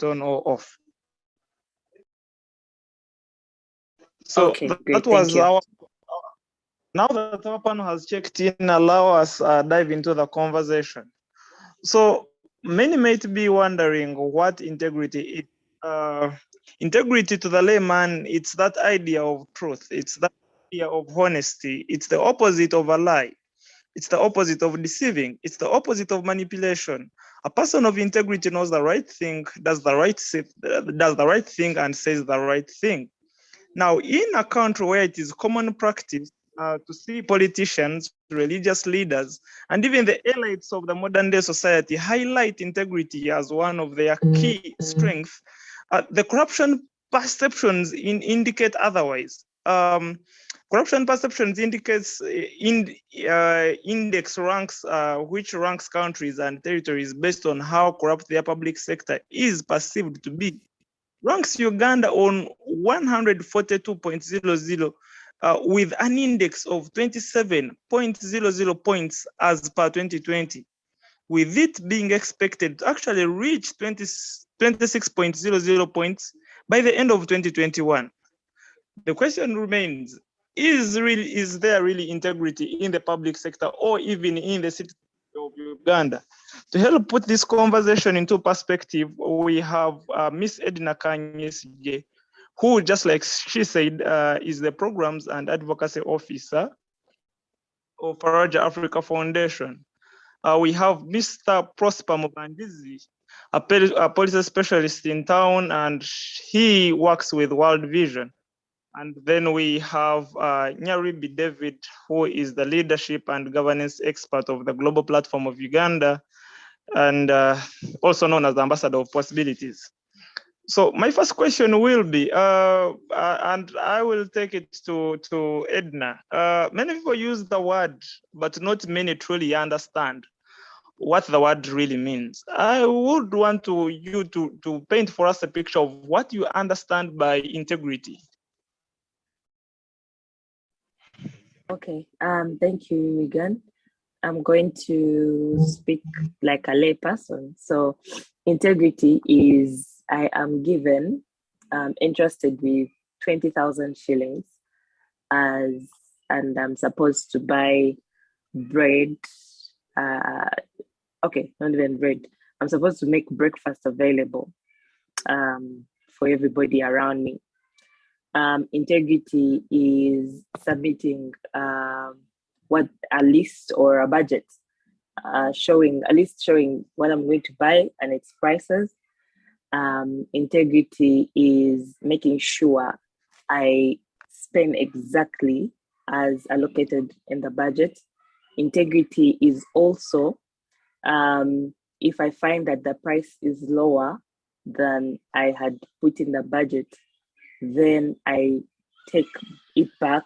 on or off. So okay, that was our. Now that our panel has checked in, allow us dive into the conversation. So many might be wondering what integrity is. Integrity to the layman, it's that idea of truth. It's that idea of honesty. It's the opposite of a lie. It's the opposite of deceiving. It's the opposite of manipulation. A person of integrity knows the right thing, does the right thing, and says the right thing. Now, in a country where it is common practice to see politicians, religious leaders, and even the elites of the modern day society highlight integrity as one of their key strengths, the corruption perceptions indicate otherwise. Corruption perceptions indicates index ranks, which ranks countries and territories based on how corrupt their public sector is perceived to be. Ranks Uganda on 142.00 with an index of 27.00 points as per 2020, with it being expected to actually reach 26.00 points by the end of 2021. The question remains, is there really integrity in the public sector or even in the city of Uganda? To help put this conversation into perspective, we have Miss Edna Kanyesige, who, just like she said, is the Programs and Advocacy Officer of Faraja Africa Foundation. We have Mr. Prosper Mubandizi, a policy specialist in town, and he works with World Vision. And then we have Nyaribi David, who is the leadership and governance expert of the Global Platform of Uganda, and also known as the Ambassador of Possibilities. So my first question will be, and I will take it to Edna. Many people use the word, but not many truly understand what the word really means. I would want you to paint for us a picture of what you understand by integrity. Okay, thank you, Regan. I'm going to speak like a lay person. So integrity is, I am given, entrusted with 20,000 shillings and I'm supposed to buy bread. Okay, not even bread. I'm supposed to make breakfast available for everybody around me. Integrity is submitting what a list or a budget showing what I'm going to buy and its prices. Integrity is making sure I spend exactly as allocated in the budget. Integrity is also if I find that the price is lower than I had put in the budget, then I take it back.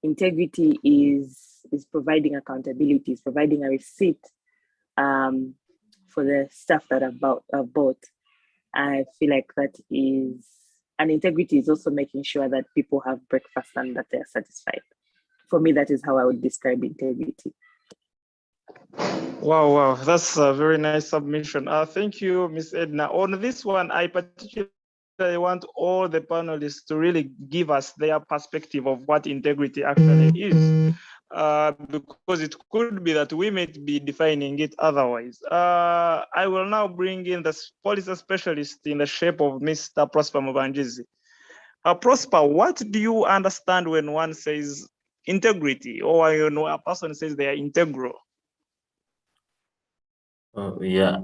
Integrity is providing accountability, is providing a receipt for the stuff that I've bought. I feel like that is, and integrity is also making sure that people have breakfast and that they're satisfied. For me, that is how I would describe integrity. Wow, that's a very nice submission. Thank you, Ms. Edna. On this one, I particularly want all the panelists to really give us their perspective of what integrity actually is, because it could be that we might be defining it otherwise. I will now bring in the policy specialist in the shape of Mr. Prosper Mubanjizi. Prosper, what do you understand when one says integrity, or a person says they are integral? Yeah.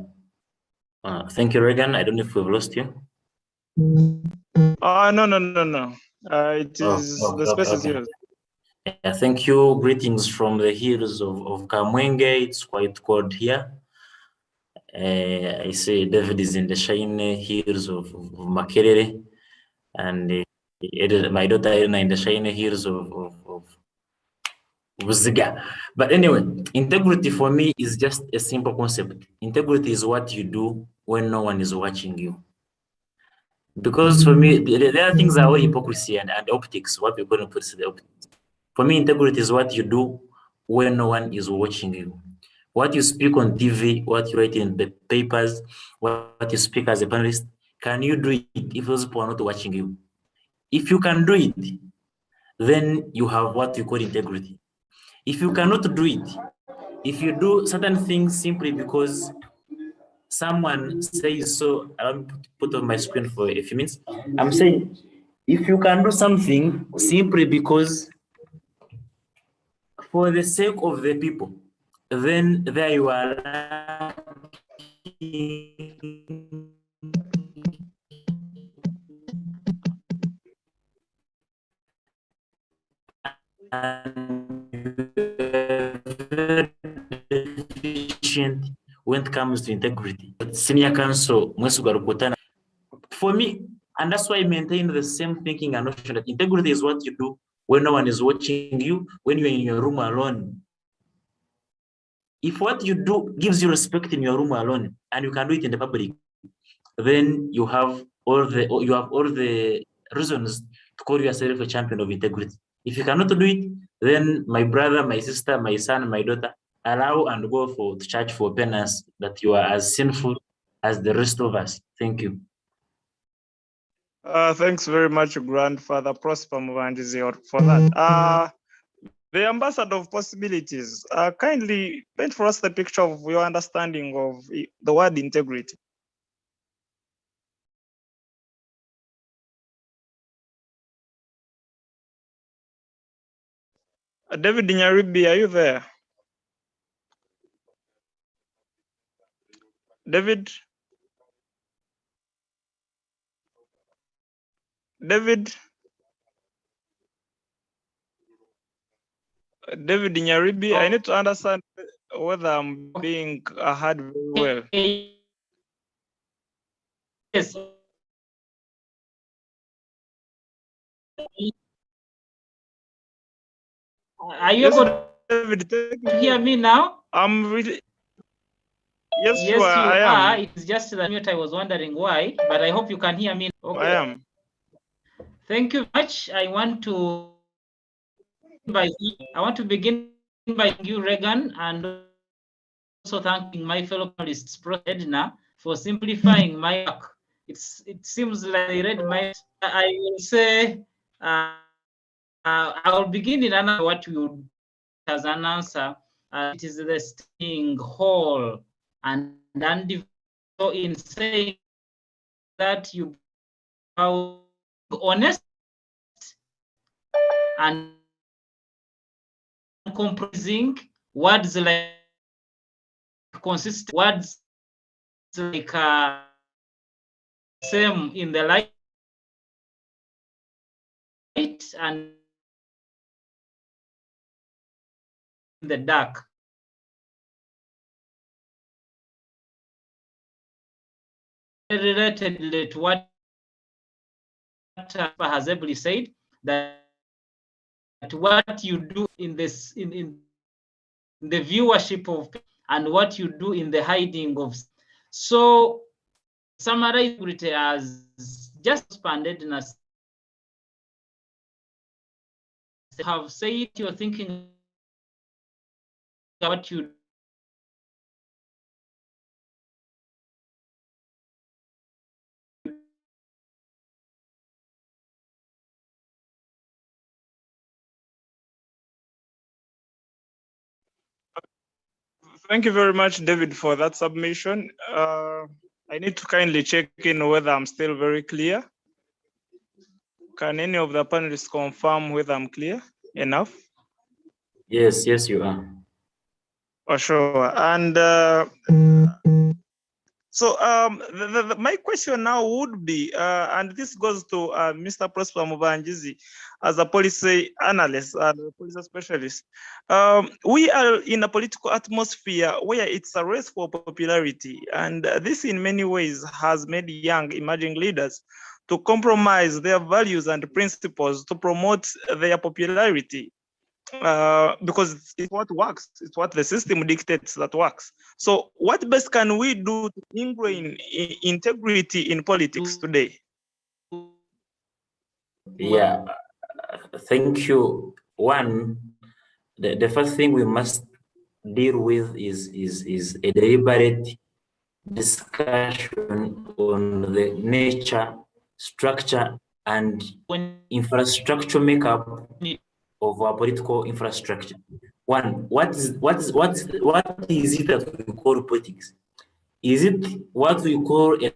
Thank you, Regan. I don't know if we've lost you. No. It is the space is yours. Yeah, thank you. Greetings from the hills of Kamwenge. It's quite cold here. I see David is in the shiny hills of Makerere, and my daughter Irina in the shiny hills of Buziga. But anyway, integrity for me is just a simple concept. Integrity is what you do when no one is watching you. Because for me, there are things that are hypocrisy and optics, what we're going to put the optics. For me, integrity is what you do when no one is watching you. What you speak on TV, what you write in the papers, what you speak as a panelist, can you do it if those people are not watching you? If you can do it, then you have what we call integrity. If you cannot do it, if you do certain things simply because someone says so, I'll put on my screen for a few minutes. I'm saying, if you can do something simply because for the sake of the people, then there you are efficient when it comes to integrity. Senior counsel, for me, and that's why I maintain the same thinking and notion that integrity is what you do when no one is watching you, when you're in your room alone. If what you do gives you respect in your room alone, and you can do it in the public, then you have all the reasons to call yourself a champion of integrity. If you cannot do it, then my brother, my sister, my son, my daughter, allow and go to church for penance that you are as sinful as the rest of us. Thank you. Thanks very much, Grandfather Prosper Muvandizi, for that. The ambassador of possibilities, kindly paint for us the picture of your understanding of the word integrity. David Nyaribi, are you there? David? David Nyaribi, I need to understand whether I'm being heard very well. Yes. Are you able to hear me now? I'm really. Yes, yes, sure, you I are. am. It's just the mute. I was wondering why, but I hope you can hear me. Okay. I am. Thank you much. I want to begin by thanking you, Regan, and also thanking my fellow panelists, Prof. Edna, for simplifying my work. It seems like I read my. I will say. I will begin in another what we would as an answer. It is the staying whole and undivided. So in saying that, you are honest and compromising words like consistent words like same in the light and in the dark. Related to what has ably said, that what you do in this in the viewership of and what you do in the hiding of. So summarize it as just expanded and have said you're thinking about you. Thank you very much, David, for that submission. I need to kindly check in whether I'm still very clear. Can any of the panelists confirm whether I'm clear enough? Yes, you are. For sure. And so my question now would be, and this goes to Mr. Prosper Muvandizi as a policy analyst and a policy specialist. We are in a political atmosphere where it's a race for popularity, and this in many ways has made young emerging leaders to compromise their values and principles to promote their popularity. Because it's what works, it's what the system dictates that works. So what best can we do to ingrain integrity in politics today? Thank you. One, the first thing we must deal with is a deliberate discussion on the nature, structure, and infrastructure makeup of our political infrastructure. One, what is it that we call politics? Is it what we call a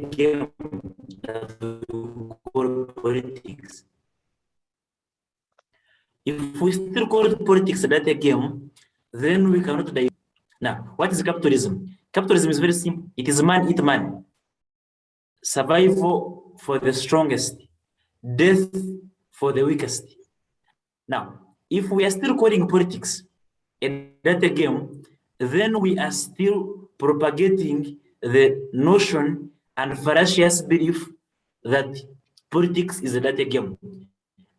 game that we call politics? If we still call it politics a data game, then we cannot die. Now, what is capitalism? Capitalism is very simple. It is man eat man. Survival for the strongest, death for the weakest. Now, if we are still calling politics a data game, then we are still propagating the notion and fallacious belief that politics is a data game.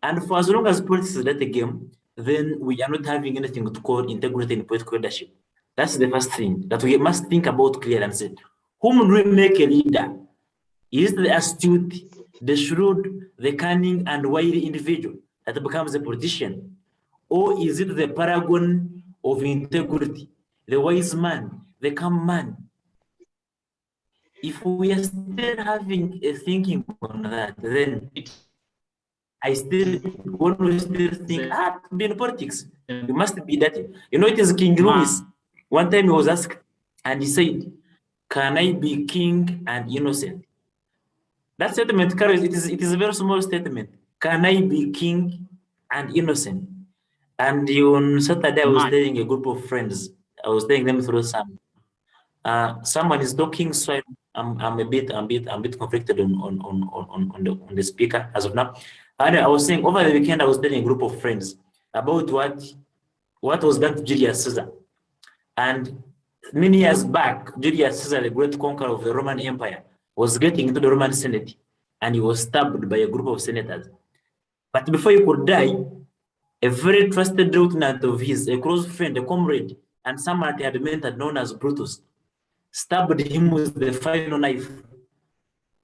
And for as long as politics is a data game, then we are not having anything to call integrity in political leadership. That's the first thing that we must think about clearly and say, whom will we make a leader? Is it the astute, the shrewd, the cunning and wily individual that becomes a politician? Or is it the paragon of integrity, the wise man, the calm man? If we are still having a thinking on that, then when we still think, be in politics, you must be that. You know, it is King Louis. One time he was asked, and he said, can I be king and innocent? That statement carries, it is a very small statement. Can I be king and innocent? And on Saturday, I was telling a group of friends, I was telling them through some. Someone is talking, so I'm a bit conflicted on the speaker as of now. And I was saying over the weekend, I was telling a group of friends about what was done to Julius Caesar. And many years back, Julius Caesar, the great conqueror of the Roman Empire, was getting into the Roman Senate, and he was stabbed by a group of senators. But before he could die, a very trusted lieutenant of his, a close friend, a comrade, and someone he had mentored known as Brutus, stabbed him with the final knife.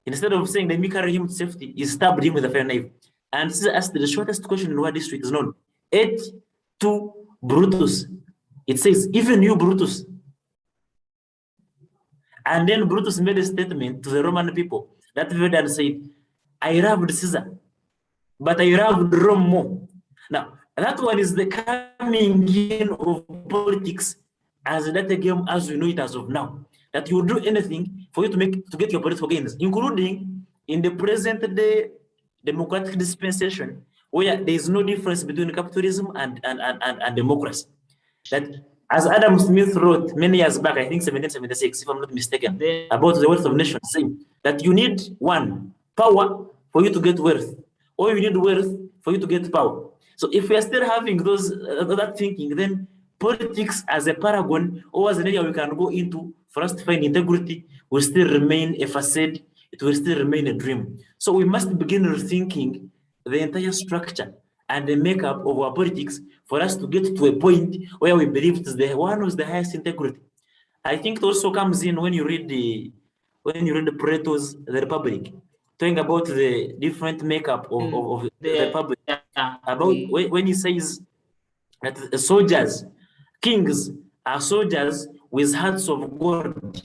Instead of saying, let me carry him to safety, he stabbed him with the final knife. And Caesar asked the shortest question in what district is known. 8 to Brutus. It says, even you, Brutus. And then Brutus made a statement to the Roman people that and said, I loved Caesar, but I loved Rome more. Now, that one is the coming in of politics as a data game as we know it as of now. That you will do anything for you to get your political gains, including in the present day democratic dispensation, where there is no difference between capitalism and democracy. That, as Adam Smith wrote many years back, I think 1776, if I'm not mistaken, about the wealth of nations, saying that you need one, power for you to get wealth, or you need wealth for you to get power. So if we are still having that thinking, then politics as a paragon or as an area we can go into for us to find integrity will still remain a facade. It will still remain a dream. So we must begin rethinking the entire structure and the makeup of our politics for us to get to a point where we believe it is the one with the highest integrity. I think it also comes in when you read Plato's The Republic, talking about the different makeup of the Republic. About when he says that soldiers, kings are soldiers with hearts of gold.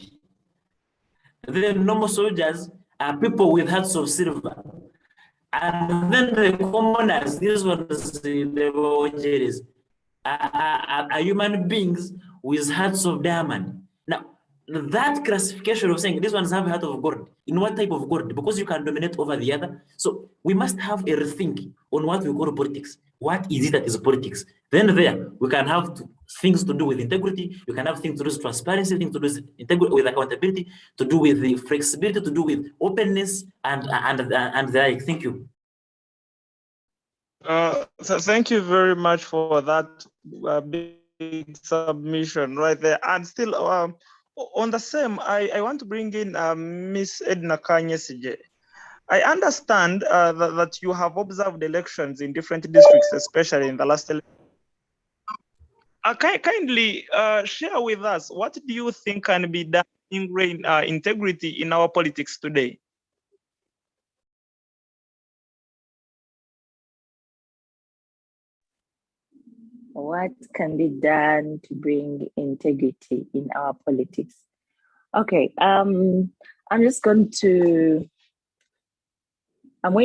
Then normal soldiers are people with hearts of silver. And then the commoners, these ones, the voyages, are human beings with hearts of diamond. Now, that classification of saying these ones have a heart of gold, in what type of gold? Because you can dominate over the other. So we must have a rethink on what we call politics. What is it that is politics? Then there, we can have things to do with integrity, you can have things to do with transparency, things to do with integrity, with accountability, to do with the flexibility, to do with openness, and the like. Thank you. So thank you very much for that big submission right there. And still on the same, I want to bring in Miss Edna Kanyesije. I understand that you have observed elections in different districts, especially in the last election. Kindly share with us, what do you think can be done to ingrain integrity in our politics today? What can be done to bring integrity in our politics? Okay, I'm going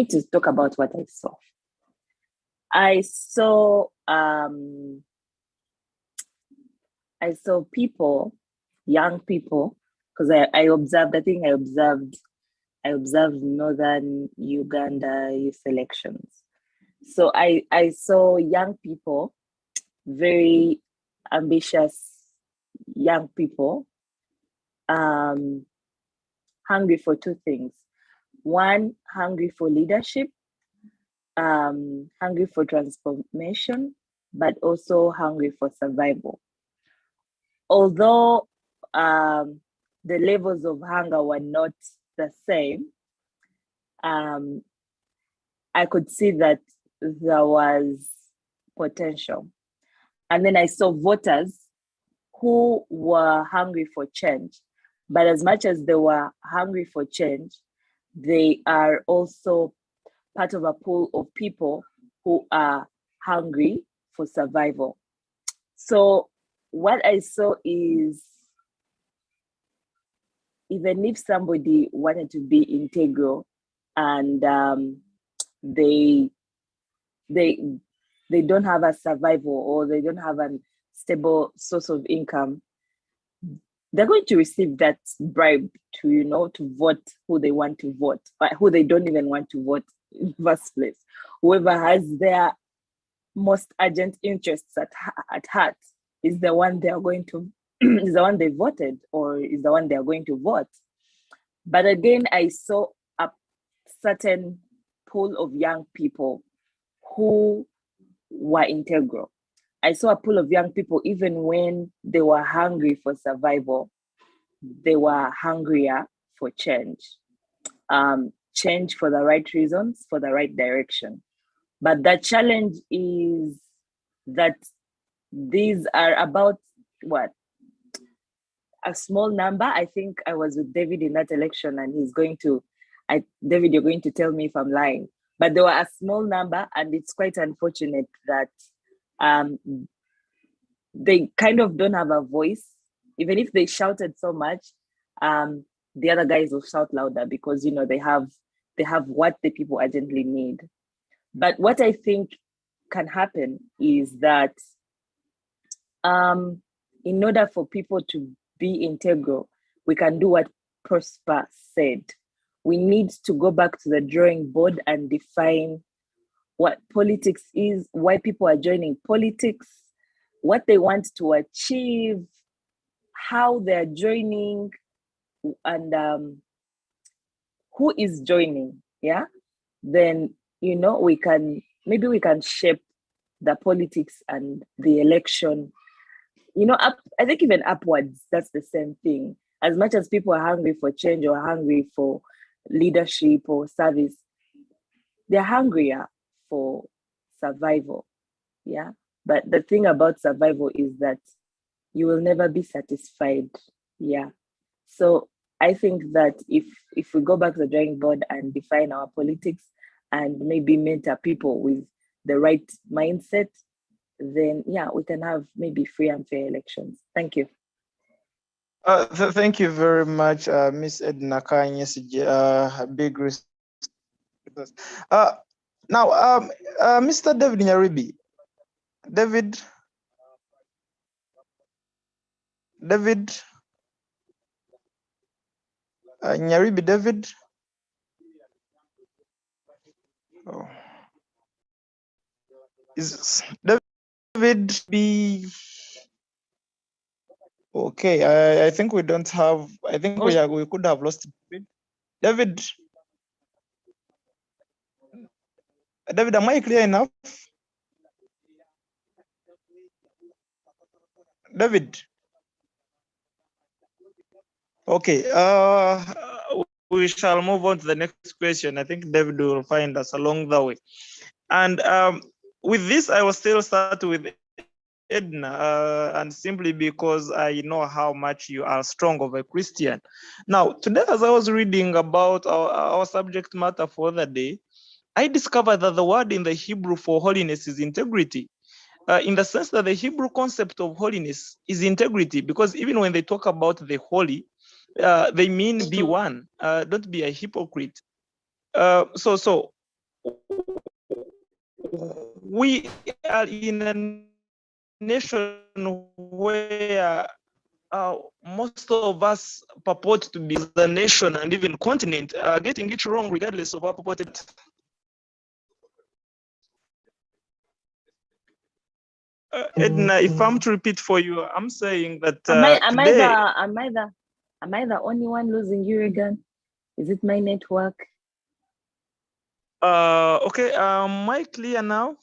to talk about what I saw. I saw people, young people, because I observed northern Uganda youth elections. So I saw young people, very ambitious young people, hungry for two things. One, hungry for leadership, hungry for transformation, but also hungry for survival. Although the levels of hunger were not the same, I could see that there was potential. And then I saw voters who were hungry for change. But as much as they were hungry for change, they are also part of a pool of people who are hungry for survival. So what I saw is, even if somebody wanted to be integral and they don't have a survival, or they don't have a stable source of income, they're going to receive that bribe to vote who they want to vote, but who they don't even want to vote in the first place. Whoever has their most urgent interests at heart is the one they are going to is the one they voted, or is the one they are going to vote. But again, I saw a certain pool of young people who were integral. I saw a pool of young people, even when they were hungry for survival, they were hungrier for change. Change for the right reasons, for the right direction. But the challenge is that these are about what? A small number. I think I was with David in that election, and David, you're going to tell me if I'm lying. But there were a small number, and it's quite unfortunate that they kind of don't have a voice. Even if they shouted so much, the other guys will shout louder, because they have what the people urgently need. But what I think can happen is that in order for people to be integral, we can do what Prosper said. We need to go back to the drawing board and define what politics is, why people are joining politics, what they want to achieve, how they're joining, and who is joining. Yeah, then we can shape the politics and the election. I think even upwards, that's the same thing. As much as people are hungry for change or hungry for leadership or service, they're hungrier for survival. Yeah. But the thing about survival is that you will never be satisfied. Yeah. So I think that if we go back to the drawing board and define our politics and maybe mentor people with the right mindset, then yeah, we can have maybe free and fair elections. Thank you. Thank you very much, Miss Edna Kanyesije. Big respect. Now, Mr. David Nyaribi. David. Nyaribi David. Oh. Is David be okay? I think we don't have. I think we could have lost David. David, am I clear enough? David. Okay. We shall move on to the next question. I think David will find us along the way. And with this, I will still start with Edna, and simply because I know how much you are strong of a Christian. Now, today, as I was reading about our subject matter for the day, I discovered that the word in the Hebrew for holiness is integrity. in the sense that the Hebrew concept of holiness is integrity, because even when they talk about the holy, they mean be one, don't be a hypocrite. So we are in a nation where most of us purport to be the nation and even continent, getting it wrong regardless of our purported. Edna, if I'm to repeat for you, I'm saying that Am I the only one losing you again? Is it my network? Okay, am I clear now?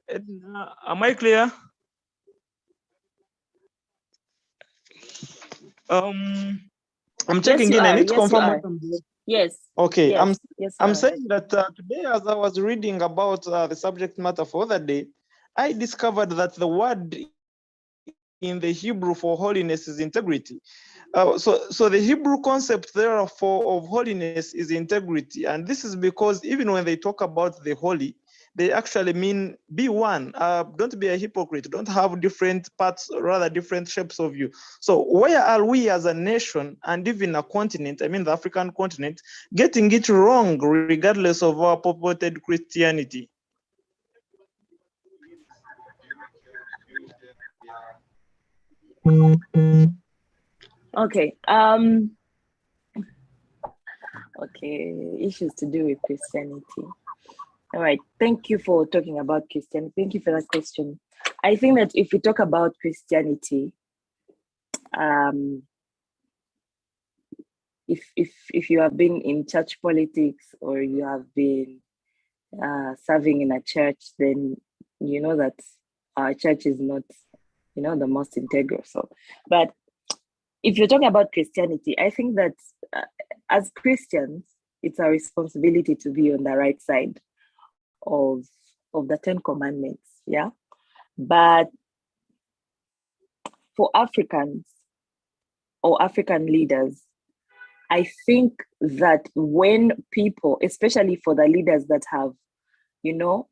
Edna, am I clear? I'm checking in. I need to confirm what I'm doing. Yes. Okay, yes, I'm saying that today, as I was reading about the subject matter for the day, I discovered that the word in the Hebrew for holiness is integrity. So the Hebrew concept therefore of holiness is integrity, and this is because even when they talk about the holy, they actually mean be one. Don't be a hypocrite. Don't have different parts, rather different shapes of you. So where are we as a nation and even a continent, I mean the African continent, getting it wrong regardless of our purported Christianity? Okay. Okay, issues to do with Christianity. All right, thank you for talking about Christianity. Thank you for that question. I think that if we talk about Christianity, if you have been in church politics or you have been serving in a church, then you know that our church is not, the most integral. So, but if you're talking about Christianity, I think that as Christians, it's our responsibility to be on the right side of the 10 commandments. Yeah. But for Africans or African leaders, I think that when people, especially for the leaders that have,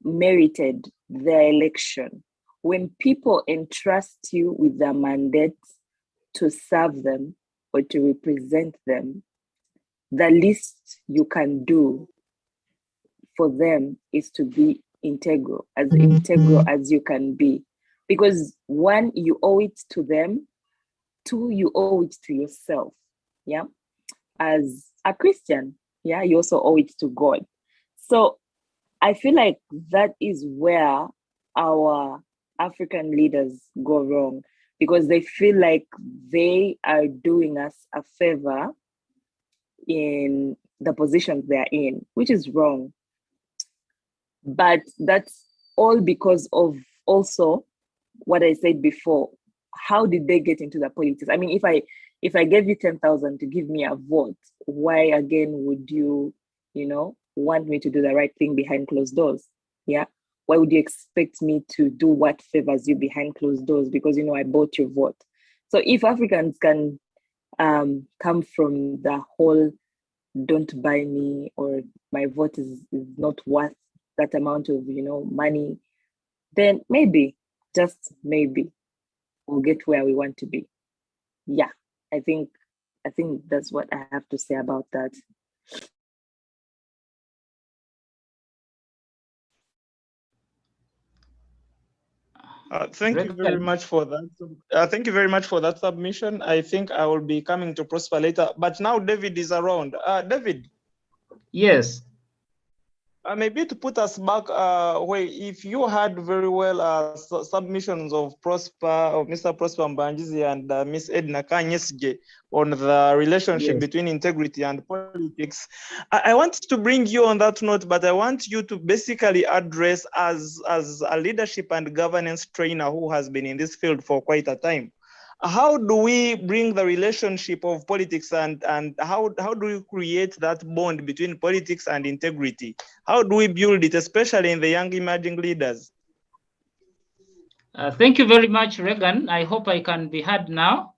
merited their election, when people entrust you with the mandate to serve them or to represent them, the least you can do for them is to be integral as you can be. Because one, you owe it to them. Two, you owe it to yourself. Yeah. As a Christian, yeah, you also owe it to God. So I feel like that is where our African leaders go wrong, because they feel like they are doing us a favor in the positions they're in, which is wrong. But that's all because of also what I said before. How did they get into the politics? I mean, if I gave you 10,000 to give me a vote, why again would you, want me to do the right thing behind closed doors? Yeah. Why would you expect me to do what favors you behind closed doors? Because, I bought your vote. So if Africans can come from the whole don't buy me, or my vote is not worth that amount of, money, then maybe, just maybe, we'll get where we want to be. Yeah, I think that's what I have to say about that. Thank you very much for that. Thank you very much for that submission. I think I will be coming to Prosper later. But now David is around. David. Yes. Maybe to put us back, where if you had very well submissions of Mr. Prosper Mbanjizi and Miss Edna Kanyesige on the relationship between integrity and politics, I want to bring you on that note, but I want you to basically address as a leadership and governance trainer who has been in this field for quite a time. How do we bring the relationship of politics and how do we create that bond between politics and integrity? How do we build it, especially in the young emerging leaders? Thank you very much, Regan. I hope I can be heard now.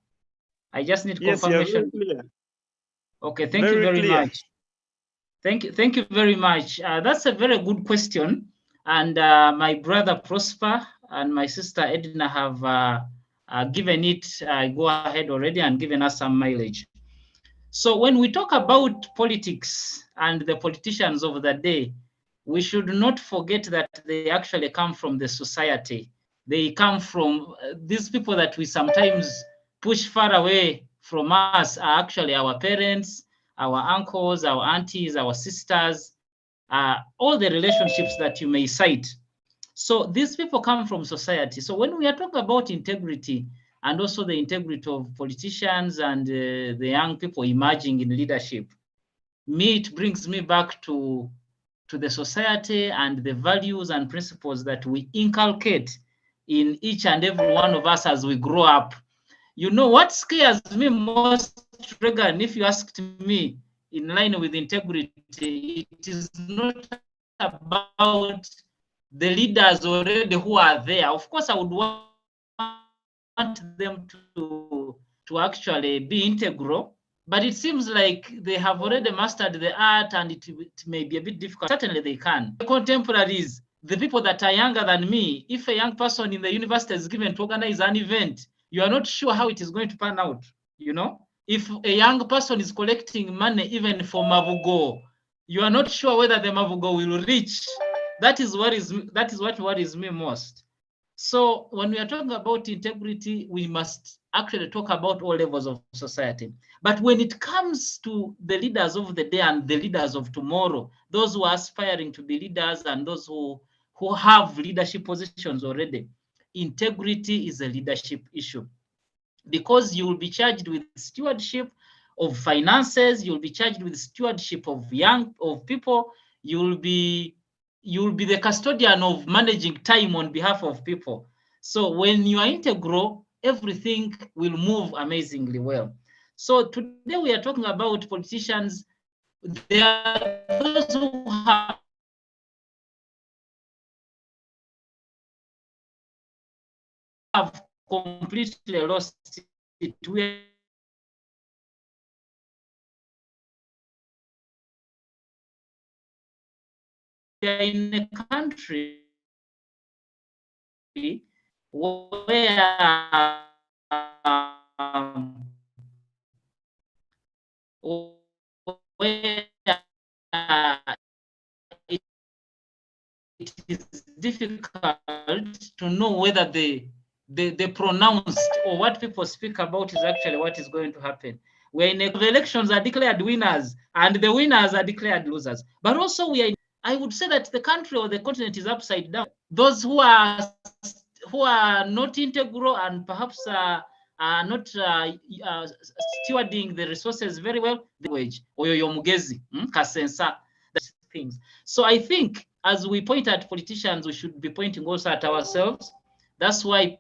I just need confirmation. Yes, very clear. Okay, thank you very much. Thank you very much. That's a very good question. And my brother Prosper and my sister Edna have given it go ahead already and given us some mileage. So when we talk about politics and the politicians of the day, we should not forget that they actually come from the society. They come from these people that we sometimes push far away from us are actually our parents, our uncles, our aunties, our sisters, all the relationships that you may cite. So these people come from society. So when we are talking about integrity and also the integrity of politicians and the young people emerging in leadership, it brings me back to the society and the values and principles that we inculcate in each and every one of us as we grow up. You know what scares me most, Regan, if you asked me in line with integrity, it is not about the leaders already who are there. Of course, I would want them to actually be integral, but it seems like they have already mastered the art and it may be a bit difficult. Certainly they can. The contemporaries, the people that are younger than me, if a young person in the university is given to organize an event, you are not sure how it is going to pan out, you know? If a young person is collecting money even for Mavugo, you are not sure whether the Mavugo will reach. That is what worries me most. So when we are talking about integrity, we must actually talk about all levels of society. But when it comes to the leaders of the day and the leaders of tomorrow, those who are aspiring to be leaders and those who have leadership positions already, integrity is a leadership issue, because you will be charged with stewardship of finances, you'll be charged with stewardship of people, you'll be the custodian of managing time on behalf of people. So when you are integral, everything will move amazingly well. So today we are talking about politicians. There are those who have completely lost it. We are in a country where it is difficult to know whether the pronounced or what people speak about is actually what is going to happen. When the elections are declared winners and the winners are declared losers. But also I would say that the country or the continent is upside down. Those who are not integral and perhaps are not stewarding the resources very well, the wage or your mugezi, kasensa, things. So I think as we point at politicians, we should be pointing also at ourselves. That's why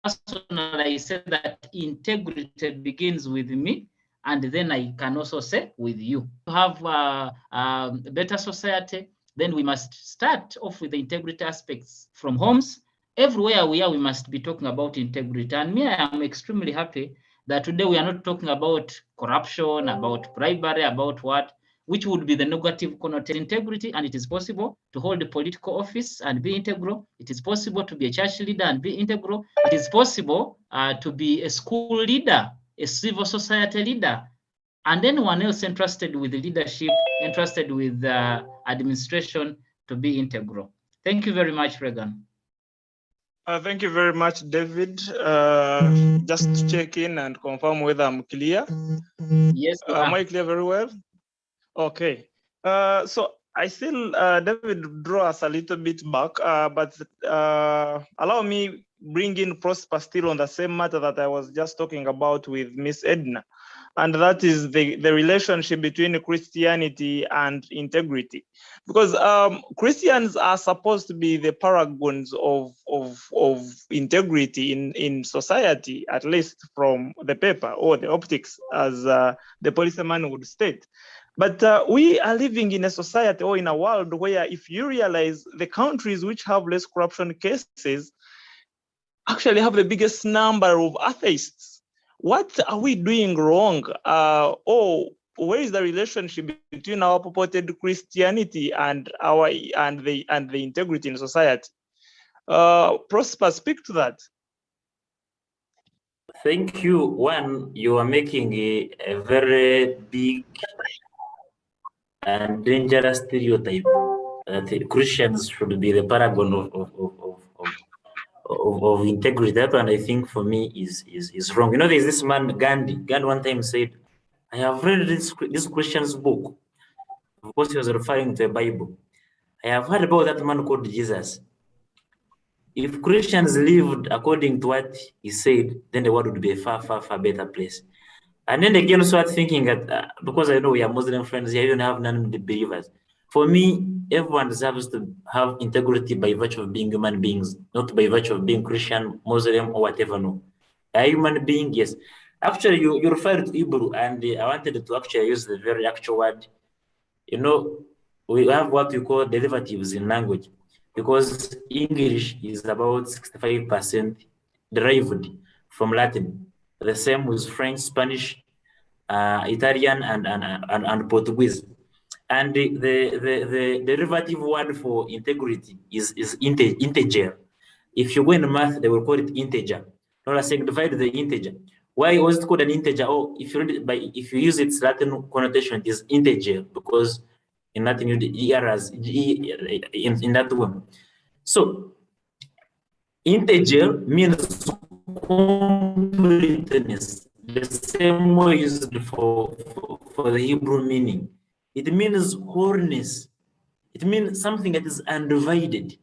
personally I say that integrity begins with me, and then I can also say with you. To have a better society, then we must start off with the integrity aspects from homes. Everywhere we are, we must be talking about integrity. And me, I am extremely happy that today we are not talking about corruption, about bribery, about what, which would be the negative connotation. Integrity, and it is possible to hold a political office and be integral. It is possible to be a church leader and be integral. It is possible to be a school leader, a civil society leader, and anyone else entrusted with leadership, entrusted with administration, to be integral. Thank you very much, Regan. Thank you very much, David. Just to check in and confirm whether I'm clear. Yes, am I clear very well? Okay. So I still, David, draw us a little bit back, but allow me bring in Prosper still on the same matter that I was just talking about with Miss Edna. And that is the relationship between Christianity and integrity. Because Christians are supposed to be the paragons of integrity in society, at least from the paper or the optics, as the policeman would state. But we are living in a society or in a world where, if you realize, the countries which have less corruption cases actually have the biggest number of atheists. What are we doing wrong? Or where is the relationship between our purported Christianity and the integrity in society? Prosper, speak to that. Thank you. One, you are making a very big and dangerous stereotype that Christians should be the paragon of integrity. That one, I think, for me is wrong. You know, there's this man Gandhi. Gandhi one time said, "I have read this Christian's book." Of course, he was referring to the Bible. I have heard about that man called Jesus. If Christians lived according to what he said, then the world would be a far, far, far better place. And then again, start thinking that because I know we are Muslim friends here, even have non-believers. For me, everyone deserves to have integrity by virtue of being human beings, not by virtue of being Christian, Muslim, or whatever. No, a human being, yes. Actually, you referred to Hebrew, and I wanted to actually use the very actual word. You know, we have what we call derivatives in language, because English is about 65% derived from Latin. The same with French, Spanish, Italian, and Portuguese. And the derivative word for integrity is integer. If you go in math, they will call it integer. Not as saying divide the integer. Why was it called an integer? Oh, if you read it if you use its Latin connotation, it is integer, because in Latin you do errors in that way. So integer means completeness, the same way used for the Hebrew meaning. It means wholeness. It means something that is undivided.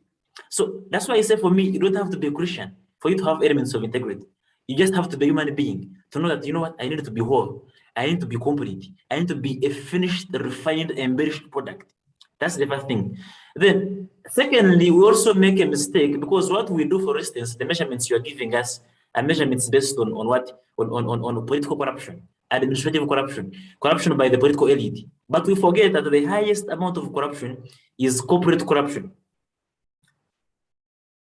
So that's why I say, for me, you don't have to be a Christian for you to have elements of integrity. You just have to be a human being to know that, you know what, I need to be whole. I need to be complete. I need to be a finished, refined, embellished product. That's the first thing. Then, secondly, we also make a mistake, because what we do, for instance, the measurements you are giving us are measurements based on what? On political corruption, administrative corruption, corruption by the political elite. But we forget that the highest amount of corruption is corporate corruption.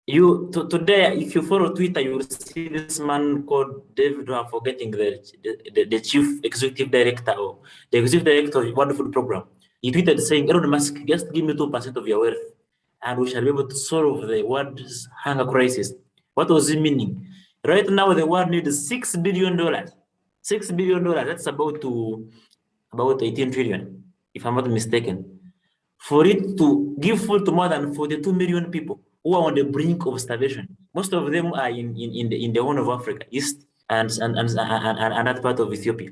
Today, if you follow Twitter, you will see this man called David, I'm forgetting the chief executive director, or the executive director of World Food Program. He tweeted saying, Elon Musk, just give me 2% of your wealth, and we shall be able to solve the world's hunger crisis. What was he meaning? Right now, the world needs $6 billion. $6 billion, that's about 18 trillion, if I'm not mistaken, for it to give food to more than 42 million people who are on the brink of starvation. Most of them are in the Horn of Africa, East and that part of Ethiopia.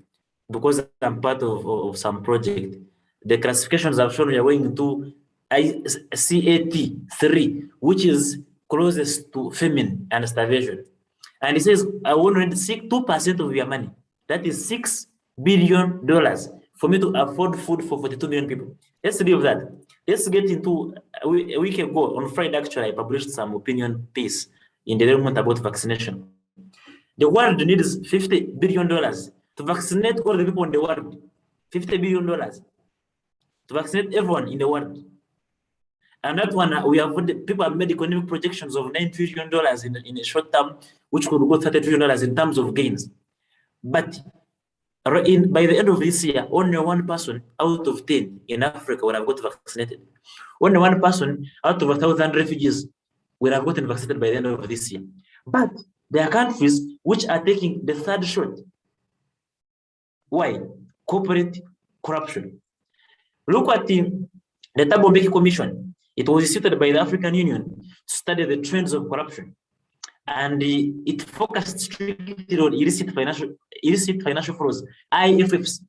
Because I'm part of some project, the classifications have shown we are going to CAT3, which is closest to famine and starvation. And it says, I want to seek 2% of your money. That is $6 billion for me to afford food for 42 million people. Let's leave that. Let's get into, a week ago, on Friday, actually, I published some opinion piece in the document about vaccination. The world needs $50 billion to vaccinate all the people in the world. $50 billion to vaccinate everyone in the world. And that one, people have made economic projections of $9 trillion in a short term, which could go $30 trillion in terms of gains. But by the end of this year, only one person out of 10 in Africa will have got vaccinated. Only one person out of 1,000 refugees will have gotten vaccinated by the end of this year. But there are countries which are taking the third shot. Why? Corporate corruption. Look at the Thabo Mbeki Commission. It was instituted by the African Union to study the trends of corruption. And it focused strictly on illicit financial flows, IFFs.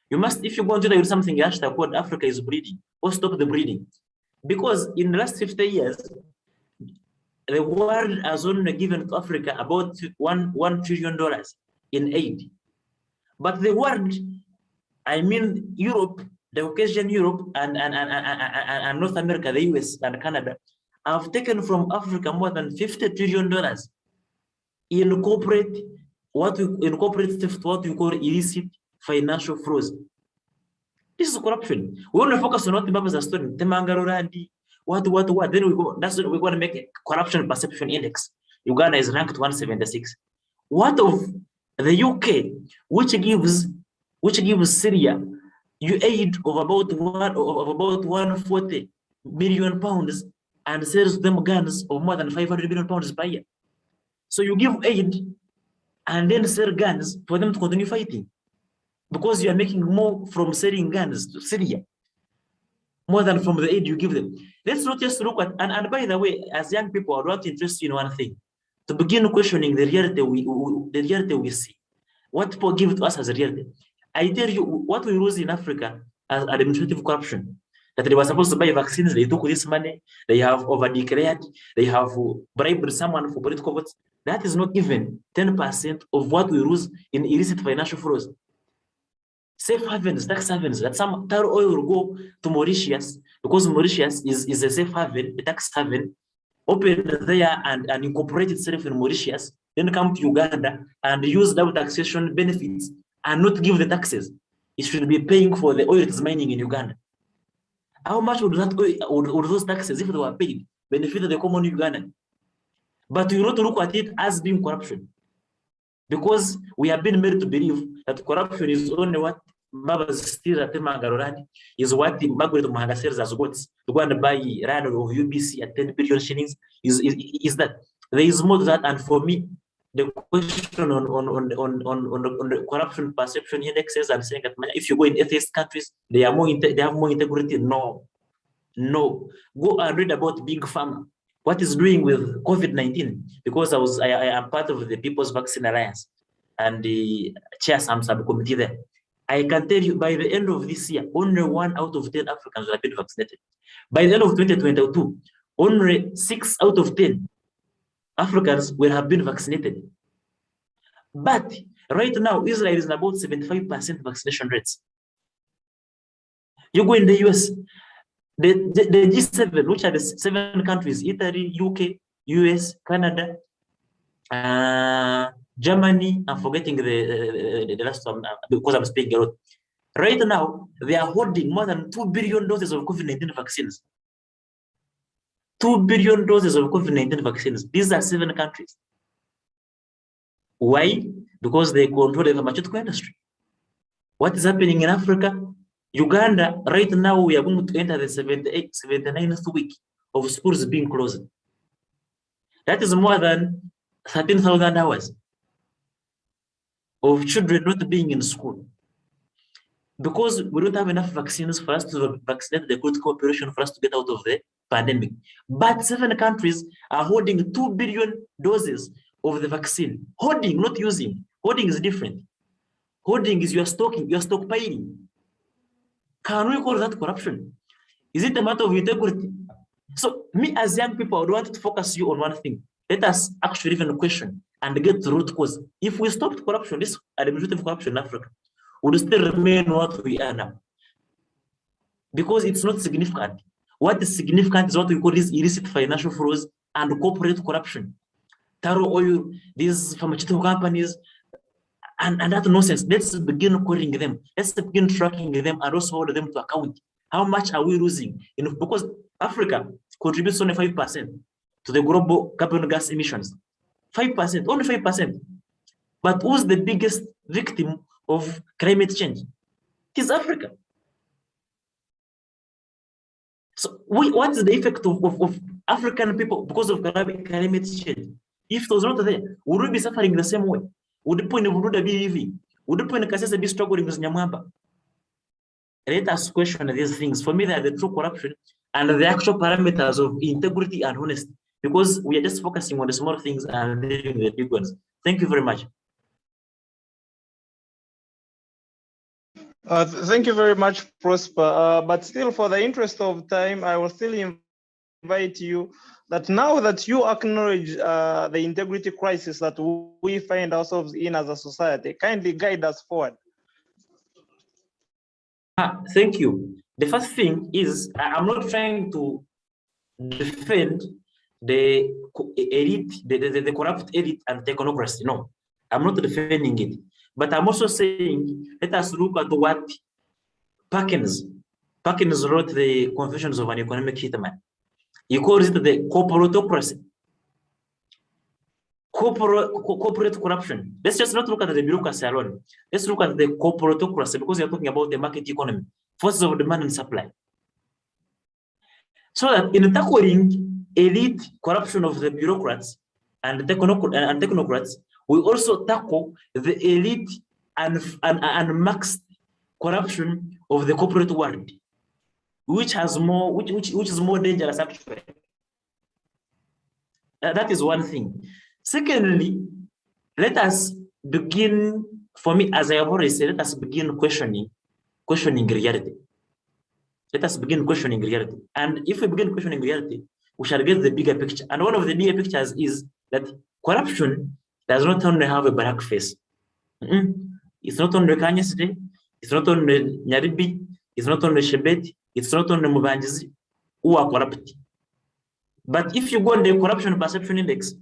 You must, if you go to do something hashtag called Africa is bleeding, or stop the bleeding. Because in the last 50 years, the world has only given to Africa about $1 trillion in aid. But the world, I mean Europe, the Caucasian Europe, and North America, the US and Canada, have taken from Africa more than $50 trillion in corporate theft, what we call illicit financial flows. This is corruption. We only focus on what the Bible is studying. What. Then that's what we're going to make a corruption perception index. Uganda is ranked 176. What of the UK, which gives Syria you aid of about 140 million pounds and sells them guns of more than 500 million pounds per year. So you give aid and then sell guns for them to continue fighting, because you are making more from selling guns to Syria more than from the aid you give them. Let's not just look at, and by the way, as young people, I want to interest you in one thing, to begin questioning the reality we see. What people give to us as a reality. I tell you, what we lose in Africa as administrative corruption, that they were supposed to buy vaccines, they took this money, they have over-declared, they have bribed someone for political votes. That is not even 10% of what we lose in illicit financial flows. Safe havens, tax havens, that some tar oil will go to Mauritius, because Mauritius is a safe haven, a tax haven, open there and incorporate itself in Mauritius, then come to Uganda and use double taxation benefits and not give the taxes. It should be paying for the oil it's mining in Uganda. How much would that would those taxes, if they were paid, benefit the common Ugandan? But you not look at it as being corruption, because we have been made to believe that corruption is only what Mabas still at Mangarorani, is what Margaret Mahanga sells as goods to go and buy rand of UBC at 10 billion shillings. Is that there is more to that? And for me, the question on the corruption perception indexes, I'm saying that if you go in atheist countries, they have more integrity. No. Go and read about Big Pharma, what is doing with COVID-19, because I am part of the People's Vaccine Alliance and the chair some subcommittee there. I can tell you, by the end of this year, only 1 out of 10 Africans will have been vaccinated. By the end of 2022, only 6 out of 10 Africans will have been vaccinated. But right now, Israel is about 75% vaccination rates. You go in the US, the G7, which are the 7 countries, Italy, UK, US, Canada, Germany, I'm forgetting the last one because I'm speaking a lot. Right now, they are holding more than 2 billion doses of COVID-19 vaccines. 2 billion doses of COVID-19 vaccines. These are 7 countries. Why? Because they control the pharmaceutical industry. What is happening in Africa? Uganda, right now, we are going to enter the 79th week of schools being closed. That is more than 13,000 hours of children not being in school. Because we don't have enough vaccines for us to vaccinate the critical population for us to get out of the pandemic. But 7 countries are holding 2 billion doses of the vaccine. Holding, not using. Holding is different. Holding is you're stockpiling. Can we call that corruption? Is it a matter of integrity? So me as young people, I would want to focus you on one thing. Let us actually even question and get the root cause. If we stopped corruption, this administrative corruption in Africa would still remain what we are now. Because it's not significant. What is significant is what we call these illicit financial flows and corporate corruption. Taro oil, these pharmaceutical companies, and that nonsense. Let's begin calling them. Let's begin tracking them and also hold them to account. How much are we losing? Because Africa contributes only 5% to the global carbon gas emissions. 5%, only 5%. But who's the biggest victim of climate change? It is Africa. So what is the effect of African people because of climate change? If it was not there, would we be suffering the same way? Would the point of Buddha be living? Would the point of Kasese be struggling with Nyamwamba? Let us question these things. For me, they are the true corruption and the actual parameters of integrity and honesty, because we are just focusing on the small things and leaving the big ones. Thank you very much. Thank you very much, Prosper. But still, for the interest of time, I will still invite you that now that you acknowledge the integrity crisis that we find ourselves in as a society, kindly guide us forward. Thank you. The first thing is, I'm not trying to defend the elite, the corrupt elite and technocracy. No, I'm not defending it. But I'm also saying, let us look at what Perkins wrote, the Confessions of an Economic Hitman. He calls it the corporatocracy. corporate corruption. Let's just not look at the bureaucracy alone. Let's look at the corporatocracy, because you're talking about the market economy, forces of demand and supply. So that in tackling elite corruption of the bureaucrats and technocrats, we also tackle the elite and maxed corruption of the corporate world, which is more dangerous actually. That is one thing. Secondly, let us begin, for me, as I have already said, let us begin questioning reality. Let us begin questioning reality. And if we begin questioning reality, we shall get the bigger picture. And one of the bigger pictures is that corruption does not only have a black face. It's not only Kanyasde, it's not only Nyaribi, it's not only Shebet, it's not only Mubanjizi who are corrupt. But if you go on the corruption perception index,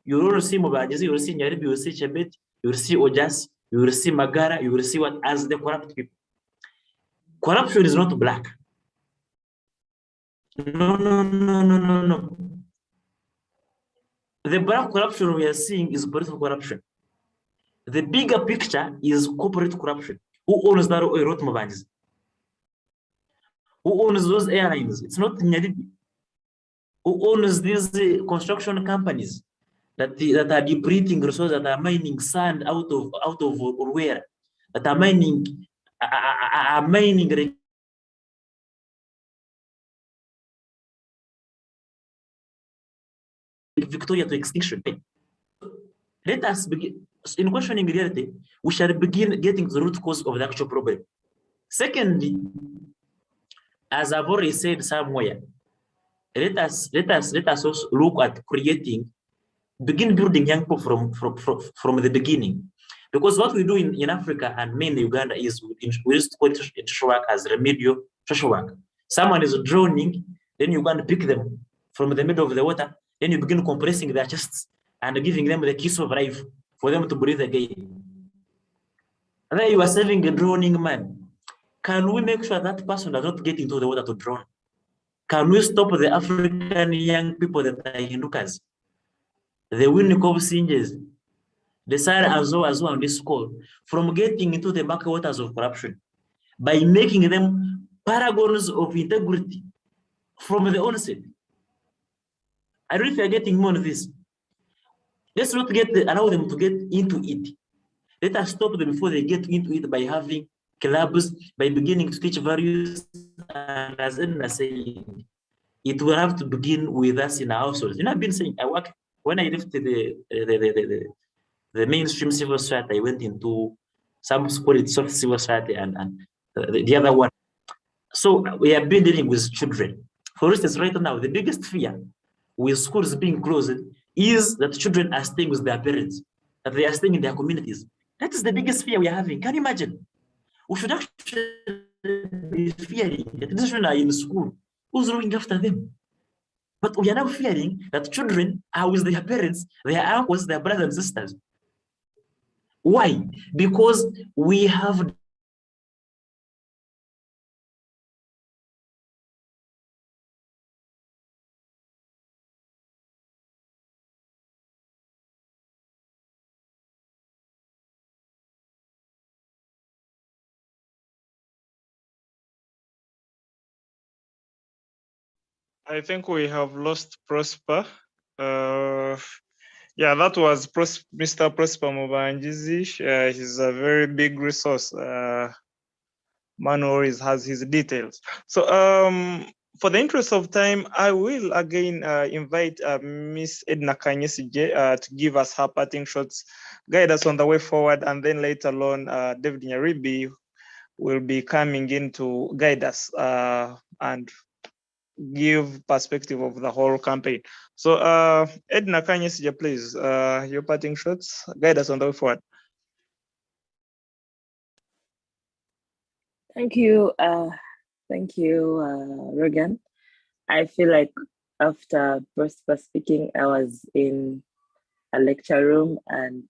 you will see Mubanjizi, you will see Nyaribi, you will see Shebet, you will see Ojas, you will see Magara, you will see what as the corrupt people. Corruption is not black. No. The black corruption we are seeing is political corruption. The bigger picture is corporate corruption. Who owns that oil Mubanjizi? Who owns those airlines? It's not Nyaribi. Who owns these construction companies that are depleting resources, that are mining sand out of where? That are mining Victoria to extinction. Let us begin, in questioning reality, we shall begin getting the root cause of the actual problem. Secondly, as I've already said somewhere, let us also look at begin building young people from the beginning. Because what we do in Africa and mainly Uganda is we used to call social work as remedial social work. Someone is drowning, then you go and pick them from the middle of the water, then you begin compressing their chests and giving them the kiss of life for them to breathe again. And then you are saving a drowning man. Can we make sure that person does not get into the water to drown? Can we stop the African young people that are Hindukas, the Winnicov Singes, the Sarah Azo on this call, from getting into the back waters of corruption by making them paragons of integrity from the onset? I don't know if you're getting more of this. Let's not allow them to get into it. Let us stop them before they get into it by having clubs, by beginning to teach values. And as Edna saying, it will have to begin with us in our households. You know, I've been saying, when I left the mainstream civil society, I went into some call it soft civil society and the other one. So we have been dealing with children. For instance, right now, the biggest fear with schools being closed is that children are staying with their parents, that they are staying in their communities. That is the biggest fear we are having. Can you imagine? We should actually be fearing that these children are in school. Who's looking after them? But we are now fearing that children are with their parents, their uncles, their brothers and sisters. Why? Because we have I think we have lost Prosper. Yeah, that was Mr. Prosper Mubanjizi. He's a very big resource. Man always has his details. So for the interest of time, I will again invite Miss Edna Kanyesije to give us her parting shots, guide us on the way forward, and then later on, David Nyaribi will be coming in to guide us and give perspective of the whole campaign. So Edna Kanyesije, please, your parting shots, guide us on the way forward. Thank you, Regan. I feel like after Prosper speaking, I was in a lecture room and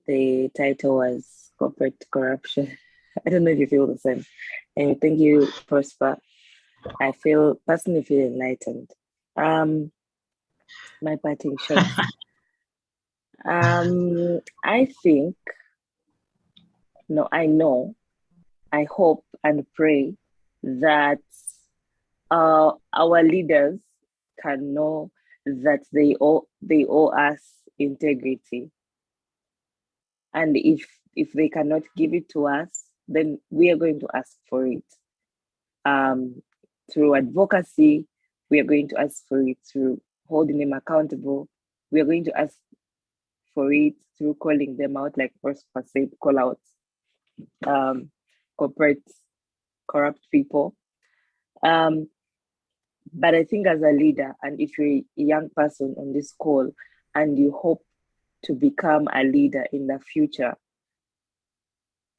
the title was Corporate Corruption. I don't know if you feel the same. And thank you, Prosper. I personally feel enlightened. My parting shots. I think, no, I know, I hope and pray that our leaders can know that they owe us integrity, and if they cannot give it to us, then we are going to ask for it through advocacy. We are going to ask for it through holding them accountable. We are going to ask for it through calling them out, like Prosper said, call out corporate corrupt people. But I think as a leader, and if you're a young person on this call and you hope to become a leader in the future,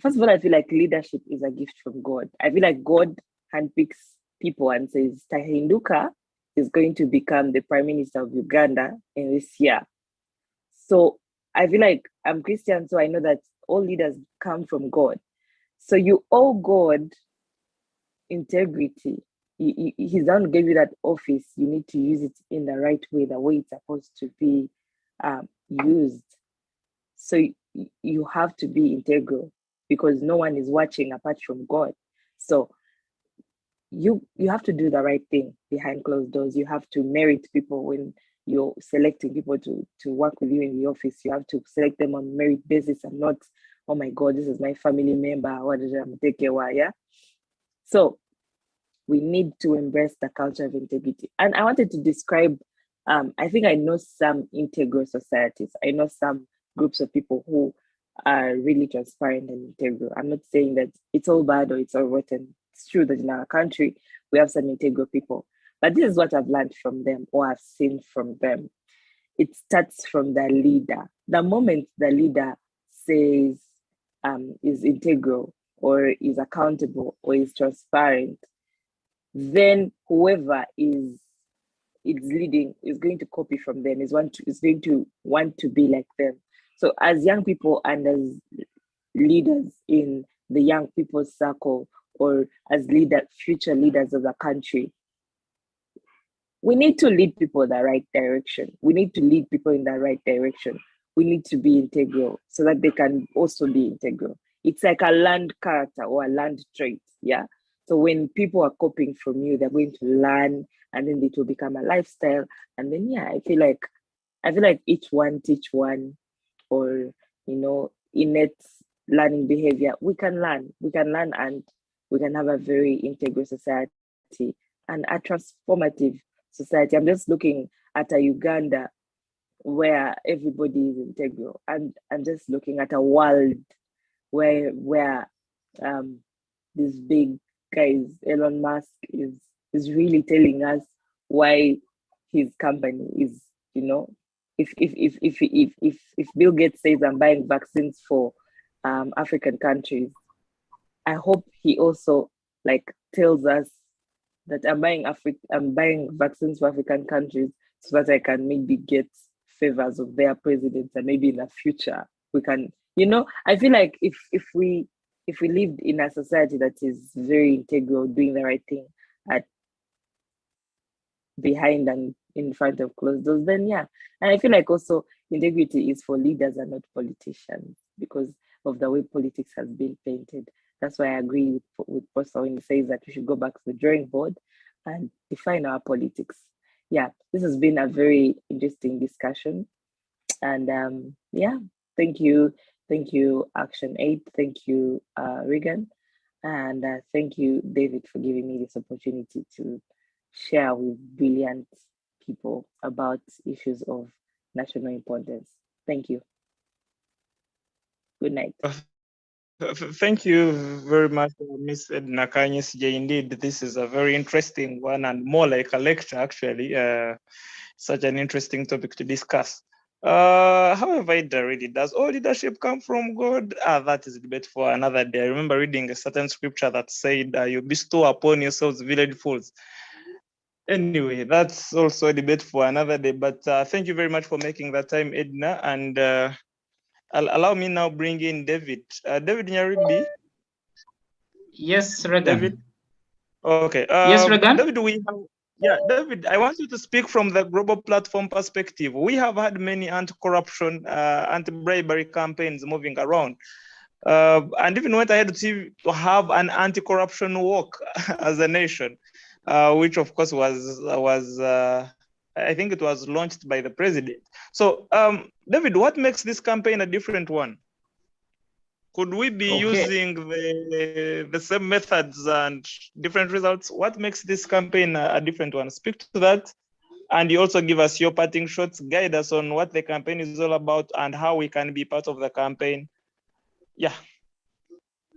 first of all, I feel like leadership is a gift from God. I feel like God handpicks people and says, Tahinduka is going to become the Prime Minister of Uganda in this year. So I feel like I'm Christian, so I know that all leaders come from God. So you owe God integrity. He's not gave you that office. You need to use it in the right way, the way it's supposed to be used. So you have to be integral because no one is watching apart from God. So you have to do the right thing behind closed doors. You have to merit people when you're selecting people to work with you in the office. You have to select them on merit basis and not, oh my God, this is my family member. What did I take a while? Yeah. So we need to embrace the culture of integrity. And I wanted to describe, I think I know some integral societies. I know some groups of people who are really transparent and integral. I'm not saying that it's all bad or it's all rotten. It's true that in our country, we have some integral people. But this is what I've learned from them or I've seen from them. It starts from the leader. The moment the leader says is integral or is accountable or is transparent, then whoever is leading is going to copy from them, is going to want to be like them. So as young people and as leaders in the young people's circle or as future leaders of the country, we need to lead people in the right direction. We need to lead people in the right direction. We need to be integral so that they can also be integral. It's like a learned character or a learned trait, yeah? So when people are copying from you, they're going to learn and then it will become a lifestyle. And then, yeah, I feel like each one teach one, or, innate learning behavior. We can learn and we can have a very integral society and a transformative society. I'm just looking at a Uganda where everybody is integral, and I'm just looking at a world where these big guys, Elon Musk is really telling us why his company is, if Bill Gates says I'm buying vaccines for African countries, I hope he also tells us that I'm buying vaccines for African countries so that I can maybe get favors of their presidents, and maybe in the future we can, I feel like if we lived in a society that is very integral, doing the right thing at behind and in front of closed doors, then yeah. And I feel like also integrity is for leaders and not politicians because of the way politics has been painted. That's why I agree with Prosper when he says that we should go back to the drawing board and define our politics. Yeah, this has been a very interesting discussion. And yeah, thank you, Action 8. Thank you, Regan. And thank you, David, for giving me this opportunity to share with brilliant people about issues of national importance. Thank you. Good night. Thank you very much, Ms. Edna Kanyesije. Indeed, this is a very interesting one and more like a lecture, actually. Such an interesting topic to discuss. However, it really does all leadership come from God? That is a debate for another day. I remember reading a certain scripture that said, you bestow upon yourselves village fools. Anyway, that's also a debate for another day. But thank you very much for making that time, Edna. And allow me now bring in David. David Nyaribi. Yes, Regan. David. Okay. Yes, Regan. David, Yeah, David, I want you to speak from the global platform perspective. We have had many anti-corruption, anti-bribery campaigns moving around. And even went ahead to have an anti-corruption walk as a nation, which of course was I think it was launched by the president. So, David, what makes this campaign a different one? Could we be using the same methods and different results? What makes this campaign a different one? Speak to that. And you also give us your parting shots, guide us on what the campaign is all about and how we can be part of the campaign. Yeah.